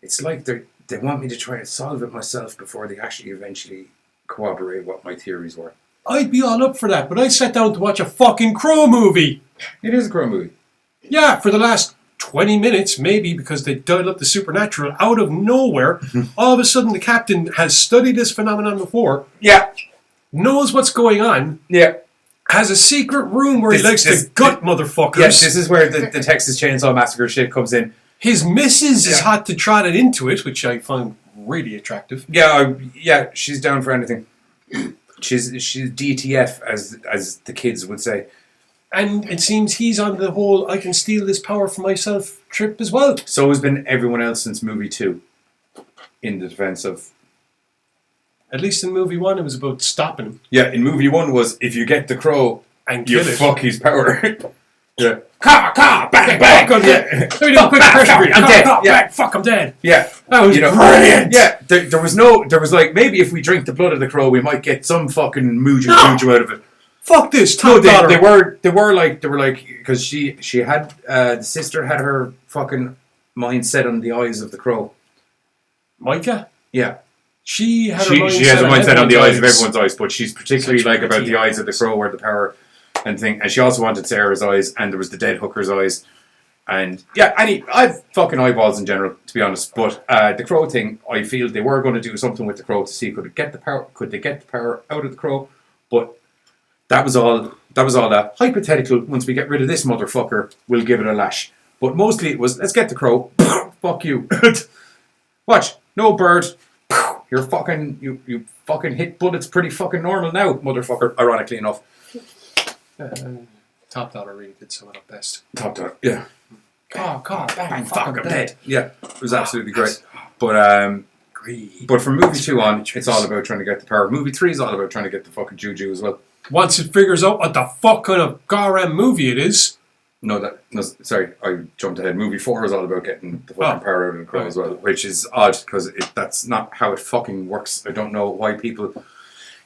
It's like they want me to try and solve it myself before they actually eventually corroborate what my theories were. I'd be all up for that, but I sat down to watch a fucking Crow movie. It is a Crow movie. Yeah, for the last 20 minutes, maybe, because they dialed up the supernatural out of nowhere. All of a sudden, the captain has studied this phenomenon before, Yeah. knows what's going on, Yeah. has a secret room where he likes to gut motherfuckers. Yes, this is where the Texas Chainsaw Massacre shit comes in. His missus is hot to trot it into it, which I find really attractive. Yeah, she's down for anything. She's DTF, as the kids would say. And it seems he's on the whole I can steal this power for myself trip as well. So has been everyone else since movie 2, in the defense of... At least in movie 1, it was about stopping him. Yeah, in movie 1 was, if you get the crow, And you kill it. fuck his power. Yeah. Bang, bang. Fuck, I'm dead. Let me do a quick pressure breathe. I'm dead. Caw, Yeah. bang, fuck, I'm dead. Yeah. That was brilliant. Yeah, there was like, maybe if we drink the blood of the crow, we might get some fucking mojo out of it. Fuck this. No, Top dollar. they were like, because she had, the sister had her fucking mind set on the eyes of the crow. Micah? Yeah. She had her She mind has set a on mindset on the eyes of everyone's everyone's eyes, but she's particularly Such like about pretty the eyes of the crow where the power and thing. And she also wanted Sarah's eyes, and there was the dead hooker's eyes. And yeah, I've fucking eyeballs in general, to be honest. But the crow thing, I feel they were going to do something with the crow to see could they get the power out of the crow. But that was all that hypothetical. Once we get rid of this motherfucker, we'll give it a lash. But mostly it was, let's get the crow. Fuck you. Watch, no bird. You're fucking you fucking hit bullets pretty fucking normal now, motherfucker. Ironically enough. Top dollar really did sum it up best. Top dog. Yeah. Caw, bang, Fuck, I'm dead. Yeah, it was absolutely great. But from movie 2 on, it's all about trying to get the power. Movie 3 is all about trying to get the fucking juju as well. Once it figures out what the fuck kind of goddamn movie it is. Sorry, I jumped ahead. Movie 4 is all about getting the fucking power out of the crow as well, which is odd because that's not how it fucking works. I don't know why people...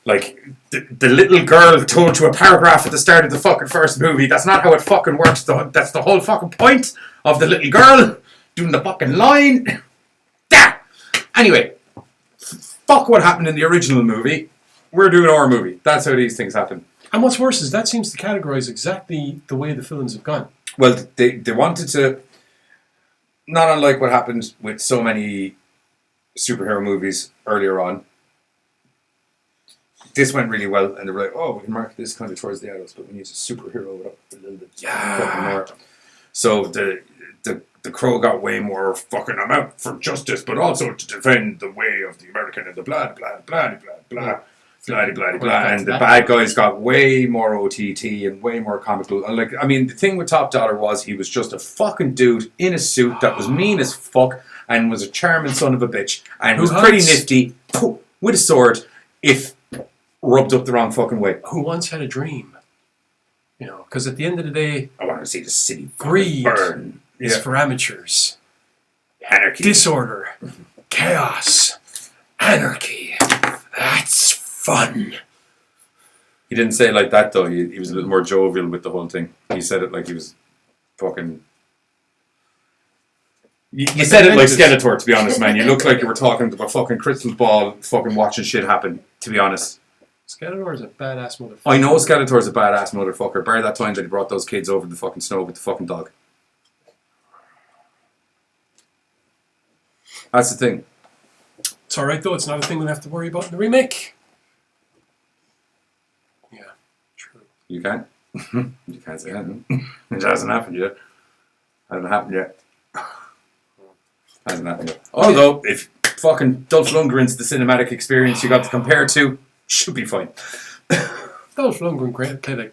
Like, the little girl told you a paragraph at the start of the fucking first movie. That's not how it fucking works. That's the whole fucking point of the little girl doing the fucking line. Yeah. Anyway, fuck what happened in the original movie. We're doing our movie. That's how these things happen. And what's worse is that seems to categorize exactly the way the films have gone. Well, they wanted to, not unlike what happened with so many superhero movies earlier on. This went really well, and they were like, "Oh, we can market this kind of towards the adults, but we need a superhero with a little bit fucking more." So the crow got way more fucking. I'm out for justice, but also to defend the way of the American and the blah blah blah blah blah blah blah blah. And the bad guys got way more OTT and way more comical. And like, I mean, the thing with Top Dollar was he was just a fucking dude in a suit that was mean as fuck and was a charming son of a bitch and was pretty nifty with a sword. If rubbed up the wrong fucking way. Who once had a dream? You know, because at the end of the day, I want to see the city greed burn. is for amateurs. Anarchy. Disorder. Chaos. Anarchy. That's fun. He didn't say it like that though. He was a little more jovial with the whole thing. He said it like he was fucking... You said it like Skeletor, to be honest, man. You looked like you were talking to a fucking crystal ball, fucking watching shit happen, to be honest. Skeletor is a badass motherfucker. I know Skeletor's a badass motherfucker. Bar that time that he brought those kids over the fucking snow with the fucking dog. That's the thing. It's alright though, it's not a thing we'll have to worry about in the remake. Yeah, true. You can't. You can't say anything. It hasn't happened yet. Hasn't happened yet. Hasn't happened yet. Although, if fucking Dolph Lundgren's the cinematic experience you got to compare to, should be fine. Dolph Lundgren played a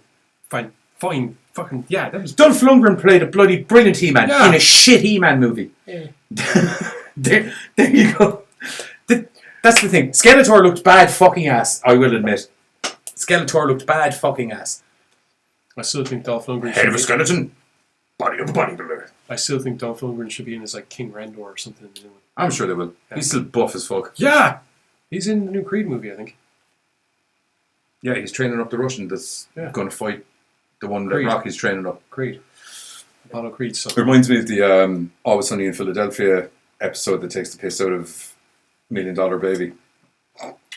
fine, fucking, yeah, that was... Dolph Lundgren played a bloody brilliant He-Man in a shit He-Man movie. Yeah. there you go. That's the thing. Skeletor looked bad fucking ass, I will admit. Skeletor looked bad fucking ass. I still think Dolph Lundgren Head of a skeleton, body of a bodybuilder. I still think Dolph Lundgren should be in as like King Randor or something in the new one. I'm sure they will. Yeah. He's still buff as fuck. Yeah! He's in the new Creed movie, I think. Yeah, he's training up the Russian that's going to fight the one that Rocky's training up. Creed. Apollo Creed. So. It reminds me of the Always Sunny in Philadelphia episode that takes the piss out of $1 Million Baby,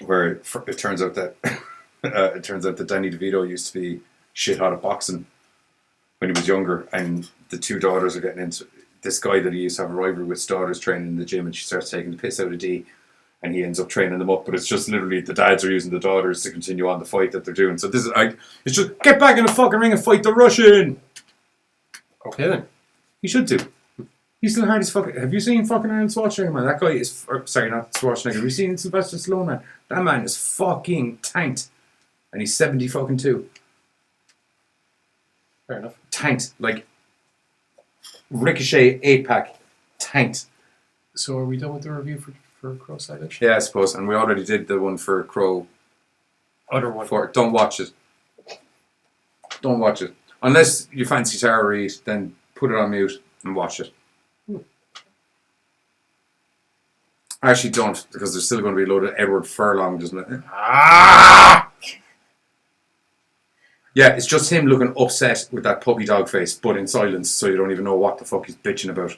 where it turns out that Danny DeVito used to be shit hot at boxing when he was younger, and the two daughters are getting into this guy that he used to have a rivalry with. His daughter's training in the gym, and she starts taking the piss out of D, and he ends up training them up. But it's just literally the dads are using the daughters to continue on the fight that they're doing. So this is it's just get back in the fucking ring and fight the Russian. Okay then, he should do. He's still hard as fuck. Have you seen fucking Arnold Schwarzenegger, man? That guy is... sorry, not Schwarzenegger. Have you seen Sylvester Stallone, man? That man is fucking tanked. And he's 70 fucking 2. Fair enough. Tanked. Like, Ricochet 8-pack. Tanked. So are we done with the review for Crow Silence? Yeah, I suppose. And we already did the one for Crow. Other one. Don't watch it. Don't watch it. Unless you fancy Tara Reid, then put it on mute and watch it. Actually, don't, because there's still going to be a load of Edward Furlong, doesn't it? Yeah, it's just him looking upset with that puppy dog face, but in silence, so you don't even know what the fuck he's bitching about.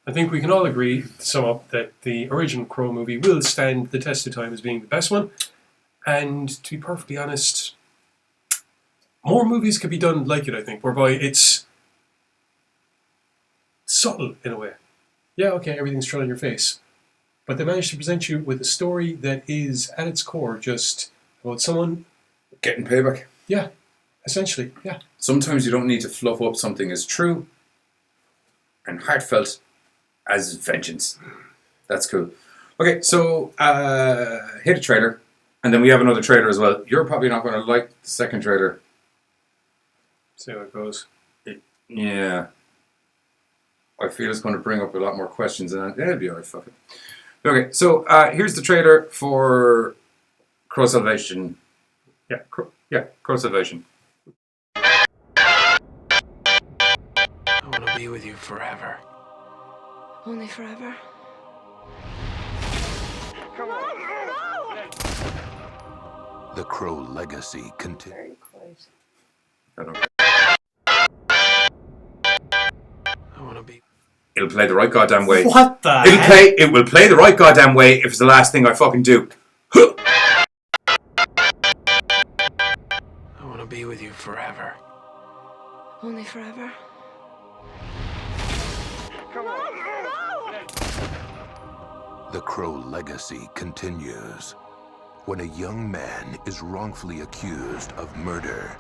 I think we can all agree, to sum up, that the original Crow movie will stand the test of time as being the best one. And to be perfectly honest, more movies could be done like it, I think, whereby it's subtle in a way. Yeah, okay, everything's thrown in your face. But they managed to present you with a story that is, at its core, just about someone... getting payback. Yeah, essentially, yeah. Sometimes you don't need to fluff up something as true and heartfelt as vengeance. That's cool. Okay, so hit a trailer, and then we have another trailer as well. You're probably not going to like the second trailer. See how it goes. Yeah. I feel it's going to bring up a lot more questions, and it'll be alright, fuck it. Okay, so here's the trailer for Crow Salvation. Yeah, Crow Salvation. I want to be with you forever. Only forever? Come on. The Crow legacy continues. I want to be. It'll play the right goddamn way. What the It will play the right goddamn way if it's the last thing I fucking do. I want to be with you forever. Only forever? Come on. The Crow legacy continues when a young man is wrongfully accused of murder.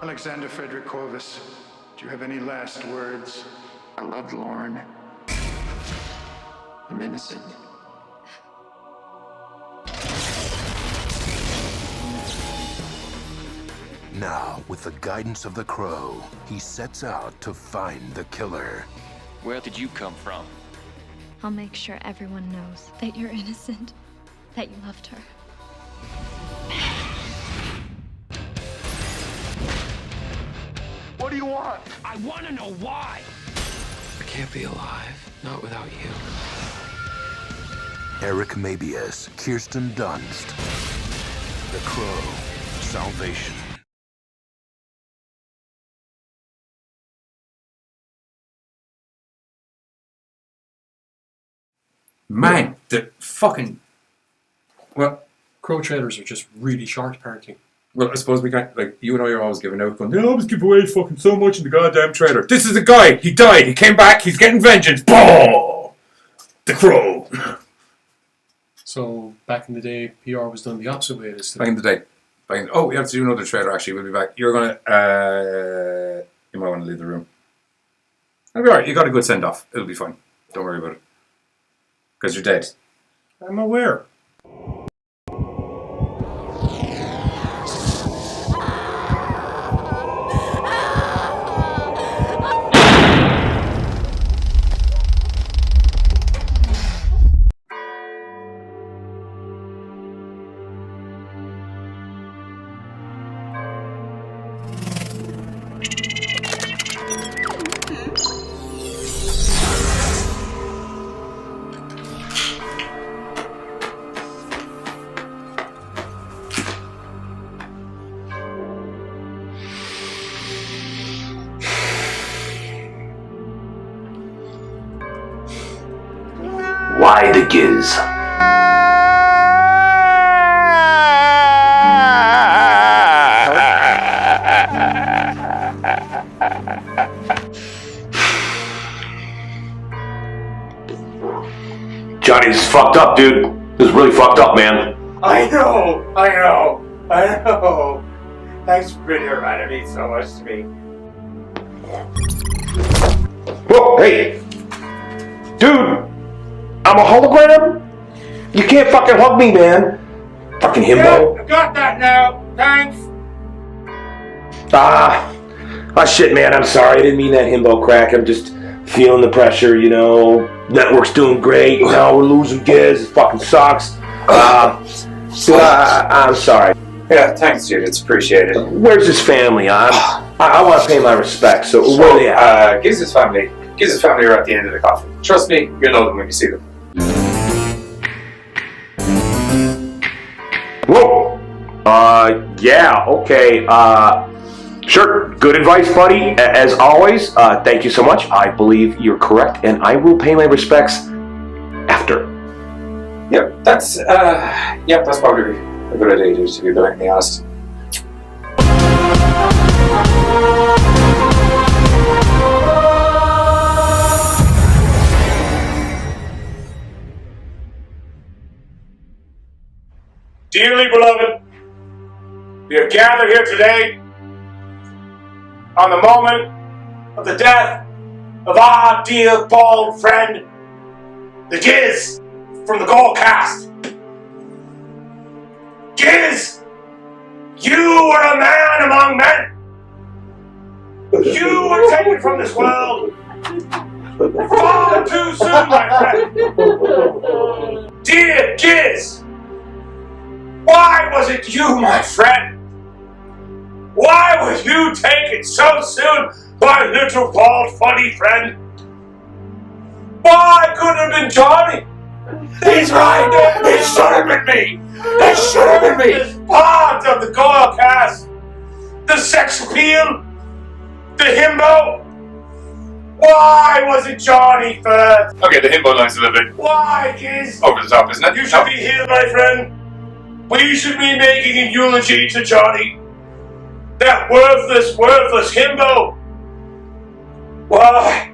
Alexander Frederick Corvus, do you have any last words? I love Lauren. I'm innocent. Now, with the guidance of the Crow, he sets out to find the killer. Where did you come from? I'll make sure everyone knows that you're innocent, that you loved her. What do you want? I want to know why. I can't be alive, not without you. Eric Mabius, Kirsten Dunst. The Crow, Salvation. Man, the fucking... Well, Crow trailers are just really short, apparently. well, I suppose we can't, like, you and I are always giving out, going, they always give away fucking so much in the goddamn trailer. This is a guy, he died, he came back, he's getting vengeance. Boom! The Crow. So back in the day, PR was done the opposite way. Back in the day. Oh, we have to do another trailer, actually. We'll be back. You're going to... you might want to leave the room. It'll be alright. You got a good send-off. It'll be fine. Don't worry about it. Because you're dead. I'm aware. Why the giz? Johnny's fucked up, dude. This is really fucked up, man. I know. Thanks for being here, man. It means so much to me. Whoa, hey! Dude! I'm a hologram? You can't fucking hug me, man. Fucking himbo. Yeah, I got that now. Thanks. Shit, man. I'm sorry. I didn't mean that himbo crack. I'm just feeling the pressure, you know. Network's doing great. Now we're losing giz. It fucking sucks. I'm sorry. Yeah, thanks, dude. It's appreciated. Where's his family? I want to pay my respects. So where are they at? Giz's family are at the end of the coffin. Trust me, you'll know them when you see them. Whoa! Yeah, okay. Sure. Good advice, buddy. As always, thank you so much. I believe you're correct, and I will pay my respects after. Yep, that's probably a good idea, dude, to be blatantly honest. Dearly beloved, we are gathered here today on the moment of the death of our dear bald friend, the Giz from the GoreCast. Giz, you were a man among men. You were taken from this world far too soon, my friend. Dear Giz, why was it you, my friend? Why was you taken so soon, my little bald funny friend? Why couldn't it have been Johnny? He's right! It should have been me! It should have been me! This part of the GoreCast, the sex appeal, the himbo. Why was it Johnny first? Okay, the himbo line's a little bit Why, Giz? over the top, isn't it? You should be here, my friend. We should be making a eulogy to Johnny. That worthless himbo. Why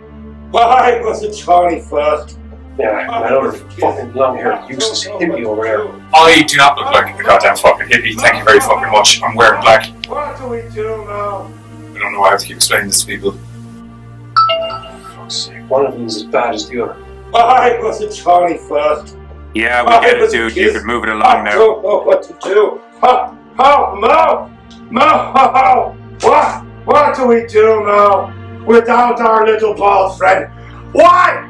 was it Johnny first? Yeah, I don't fucking long-haired useless hippie over there. I do not look like a goddamn fucking hippie, thank you very fucking much. I'm wearing black. What do we do now? I don't know why I have to keep explaining this to people. For fuck's sake, one of them is as bad as the other. Why was it Johnny first? Yeah, we get it, dude. You could move it along I now. don't know what to do. What do we do now without our little bald friend? Why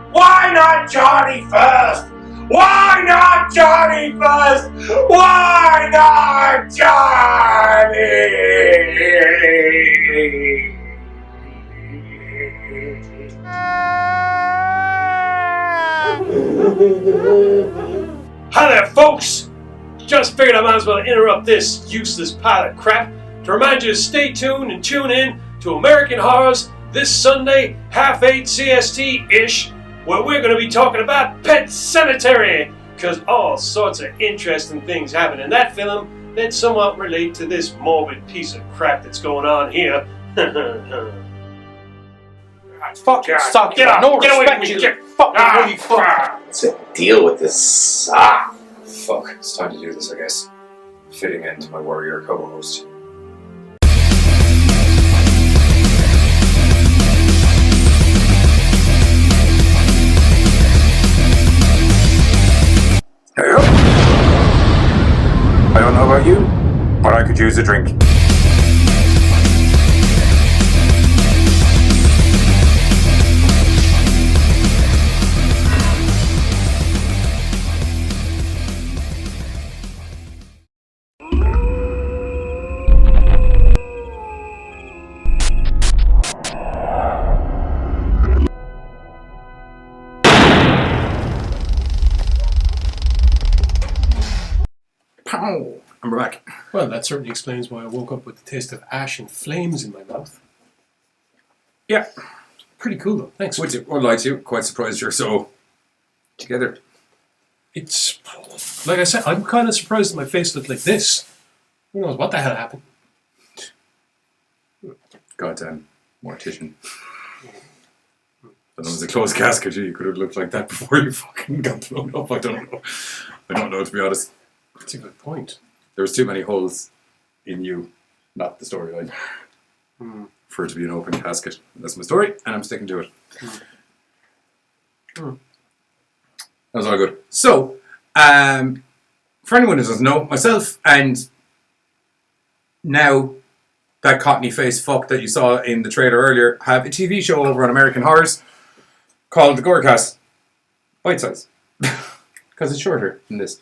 not Johnny first? Why not Johnny first? Why not Johnny? Hi there, folks! Just figured I might as well interrupt this useless pile of crap to remind you to stay tuned and tune in to American Horrors this Sunday, 8:30 CST-ish, where we're going to be talking about Pet Sematary, because all sorts of interesting things happen in that film that somewhat relate to this morbid piece of crap that's going on here. Fucking Socky, get out! no Get away respect, from me! you Get fucking What's the deal with this sock? Fuck, it's time to do this, I guess. Fitting into my warrior co-host. I don't know about you, but I could use a drink. Pow! I'm back. Well, that certainly explains why I woke up with the taste of ash and flames in my mouth. Yeah. Pretty cool though. Thanks. Won't lie to you, quite surprised you're so together. It's like I said, I'm kind of surprised that my face looked like this. Who knows what the hell happened? Goddamn mortician. That was a closed casket. You could have looked like that before you fucking got blown up. I don't know. I don't know, to be honest. That's a good point. There was too many holes in you, not the storyline, for it to be an open casket. That's my story, and I'm sticking to it. That was all good. So, for anyone who doesn't know, myself and now that cottony face fuck that you saw in the trailer earlier have a TV show over on American Horrors called the GoreCast. Bite size. Because it's shorter than this.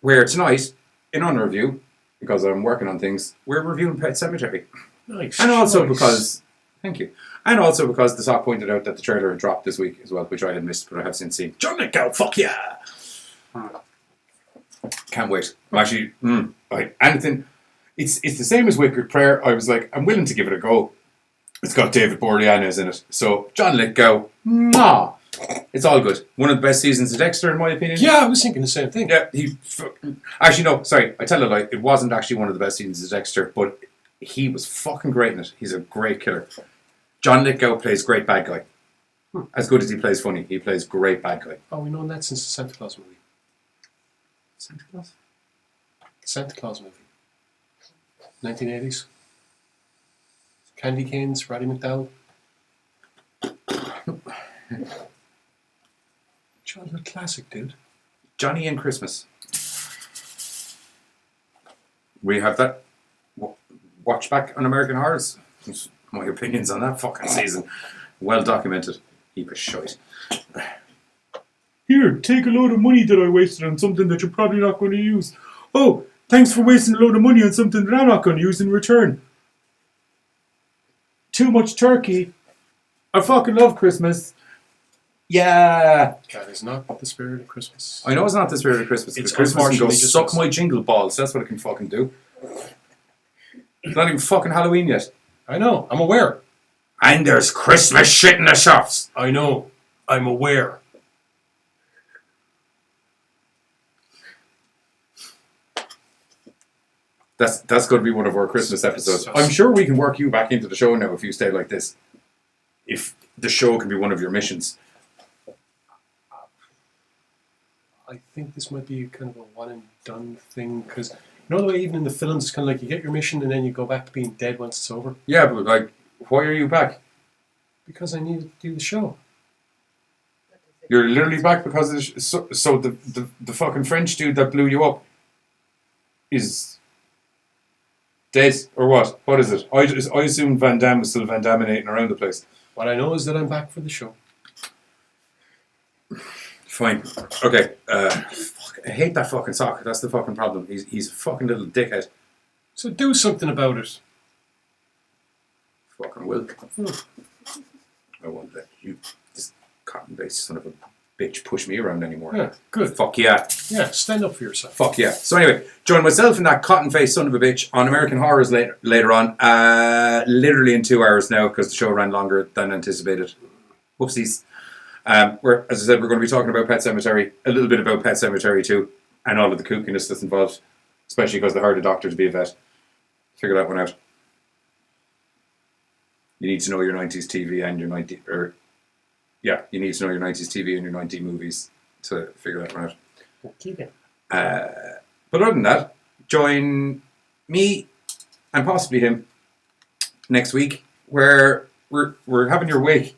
Where tonight, in honour of you, because I'm working on things, we're reviewing Pet Sematary. Nice. And also nice. because, thank you, and also because the sock pointed out that the trailer had dropped this week as well, which I had missed, but I have since seen. John Lithgow, fuck yeah! Can't wait. I'm actually, anything. It's the same as Wicked Prayer. I was like, I'm willing to give it a go. It's got David Boreanaz in it. So, John Lithgow, mwah! It's all good. One of the best seasons of Dexter, in my opinion. Yeah, I was thinking the same thing. Yeah, actually, no, sorry, I tell a lie. It wasn't actually one of the best seasons of Dexter, but he was fucking great in it. He's a great killer. John Lithgow plays great bad guy. As good as he plays funny, he plays great bad guy. Oh, we know that since the Santa Claus movie. Santa Claus? The Santa Claus movie. 1980s. Candy Canes, Roddy McDowell. Childhood classic, dude. Johnny and Christmas. We have that. Watch back on American Horrors. My opinions on that fucking season. Well documented. Heap of shite. Here, take a load of money that I wasted on something that you're probably not going to use. Oh, thanks for wasting a load of money on something that I'm not going to use in return. Too much turkey. I fucking love Christmas. Yeah. That is not the spirit of Christmas. I know it's not the spirit of Christmas. It's Christmas can go unfortunately just suck my jingle balls. That's what it can fucking do. It's not even fucking Halloween yet. I know. I'm aware. And there's Christmas shit in the shops. I know. I'm aware. That's going to be one of our Christmas episodes. I'm sure we can work you back into the show now if you stay like this. If the show can be one of your missions. I think this might be kind of a one and done thing because you know the way even in the films it's kind of like you get your mission and then you go back to being dead once it's over. Yeah, but like, why are you back? Because I need to do the show. You're literally back because of the fucking French dude that blew you up is dead or what? What is it? I assume Van Damme was still Van Daminating around the place. What I know is that I'm back for the show. Fine. Okay. Fuck, I hate that fucking sock. That's the fucking problem. He's a fucking little dickhead. So do something about it. Fucking will. I won't let you, this cotton-based son of a bitch, push me around anymore. Yeah, good. Fuck yeah. Yeah, stand up for yourself. Fuck yeah. So anyway, join myself and that cotton-faced son of a bitch on American Horrors later on. Literally in 2 hours now because the show ran longer than anticipated. Whoopsies. As I said, we're going to be talking about Pet Sematary, a little bit about Pet Sematary too, and all of the kookiness that's involved, especially because they hired a doctor to be a vet. Figure that one out. You need to know your 90s TV and your 90s, you need to know your 90s TV and your 90s movies to figure that one out. Okay. But other than that, join me and possibly him next week, where we're having your wake.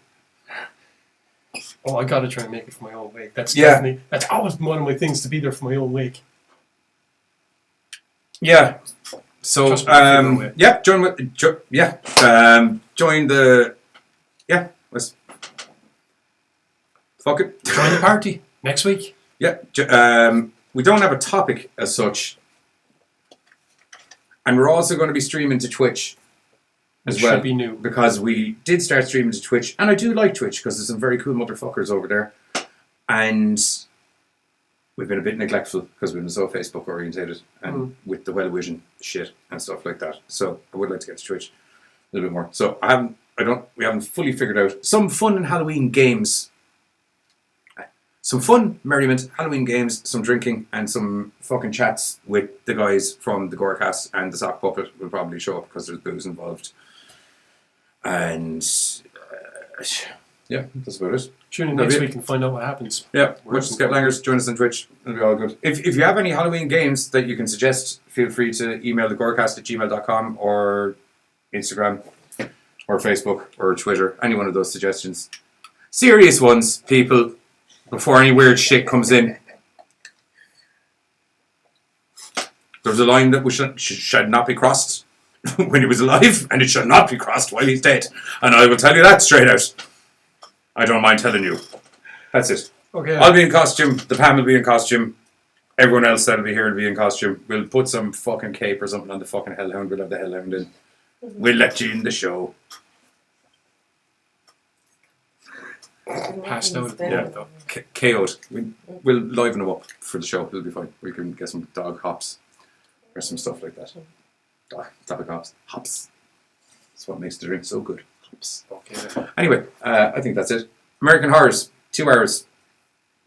Oh, I gotta try and make it for my own wake. That's always one of my things, to be there for my own wake. Yeah. So join the let's fuck it. Join the party next week. Yeah. We don't have a topic as such, and we're also going to be streaming to Twitch as well. Should be new, because we did start streaming to Twitch, and I do like Twitch because there's some very cool motherfuckers over there, and we've been a bit neglectful because we've been so Facebook orientated and with the well-wishing shit and stuff like that. So I would like to get to Twitch a little bit more. So we haven't fully figured out some fun and Halloween games. Some fun, merriment, Halloween games, some drinking, and some fucking chats with the guys from the GoreCast, and the Sock Puppet will probably show up because there's booze involved. And that's about it. Tune in next week and find out what happens. Yeah, Skep Langers, join us on Twitch. It'll be all good. If you have any Halloween games that you can suggest, feel free to email thegorecast@gmail.com or Instagram or Facebook or Twitter. Any one of those suggestions. Serious ones, people, before any weird shit comes in. There's a line that should not be crossed when he was alive, and it should not be crossed while he's dead. And I will tell you that straight out. I don't mind telling you. That's it. Okay. I'll be in costume. The Pam will be in costume. Everyone else that'll be here will be in costume. We'll put some fucking cape or something on the fucking Hellhound. We'll have the Hellhound in. We'll let you in the show. Passed out at the end, though. KO'd. We'll liven them up for the show. It'll be fine. We can get some dog hops or some stuff like that. Topic hops. Hops. That's what makes the drink so good. Hops. Okay. Anyway, I think that's it. American Horrors, 2 hours.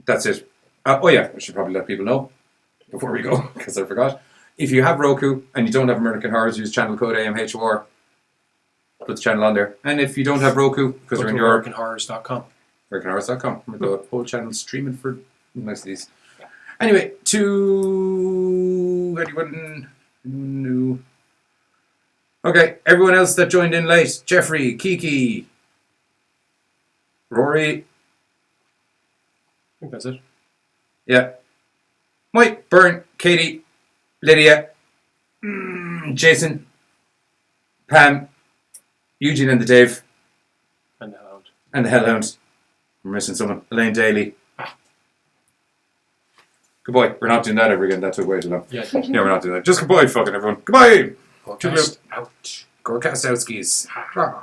That's it. I should probably let people know before we go, because I forgot. If you have Roku and you don't have American Horrors, use channel code AMHOR. Put the channel on there. And if you don't have Roku, because you're in Europe, AmericanHorrors.com. AmericanHorrors.com. The whole channel streaming for niceties. Anyway, to anyone new. Okay, everyone else that joined in late. Jeffrey, Kiki, Rory. I think that's it. Yeah. Mike, Byrne, Katie, Lydia, Jason, Pam, Eugene and the Dave. And the Hellhound. And the Hellhound. We're missing someone. Elaine Daly. Goodbye. We're not doing that ever again. That took way too long. Yeah, we're not doing that. Just goodbye, fucking everyone. Goodbye. GoreCast out. GoreCast out skis. What?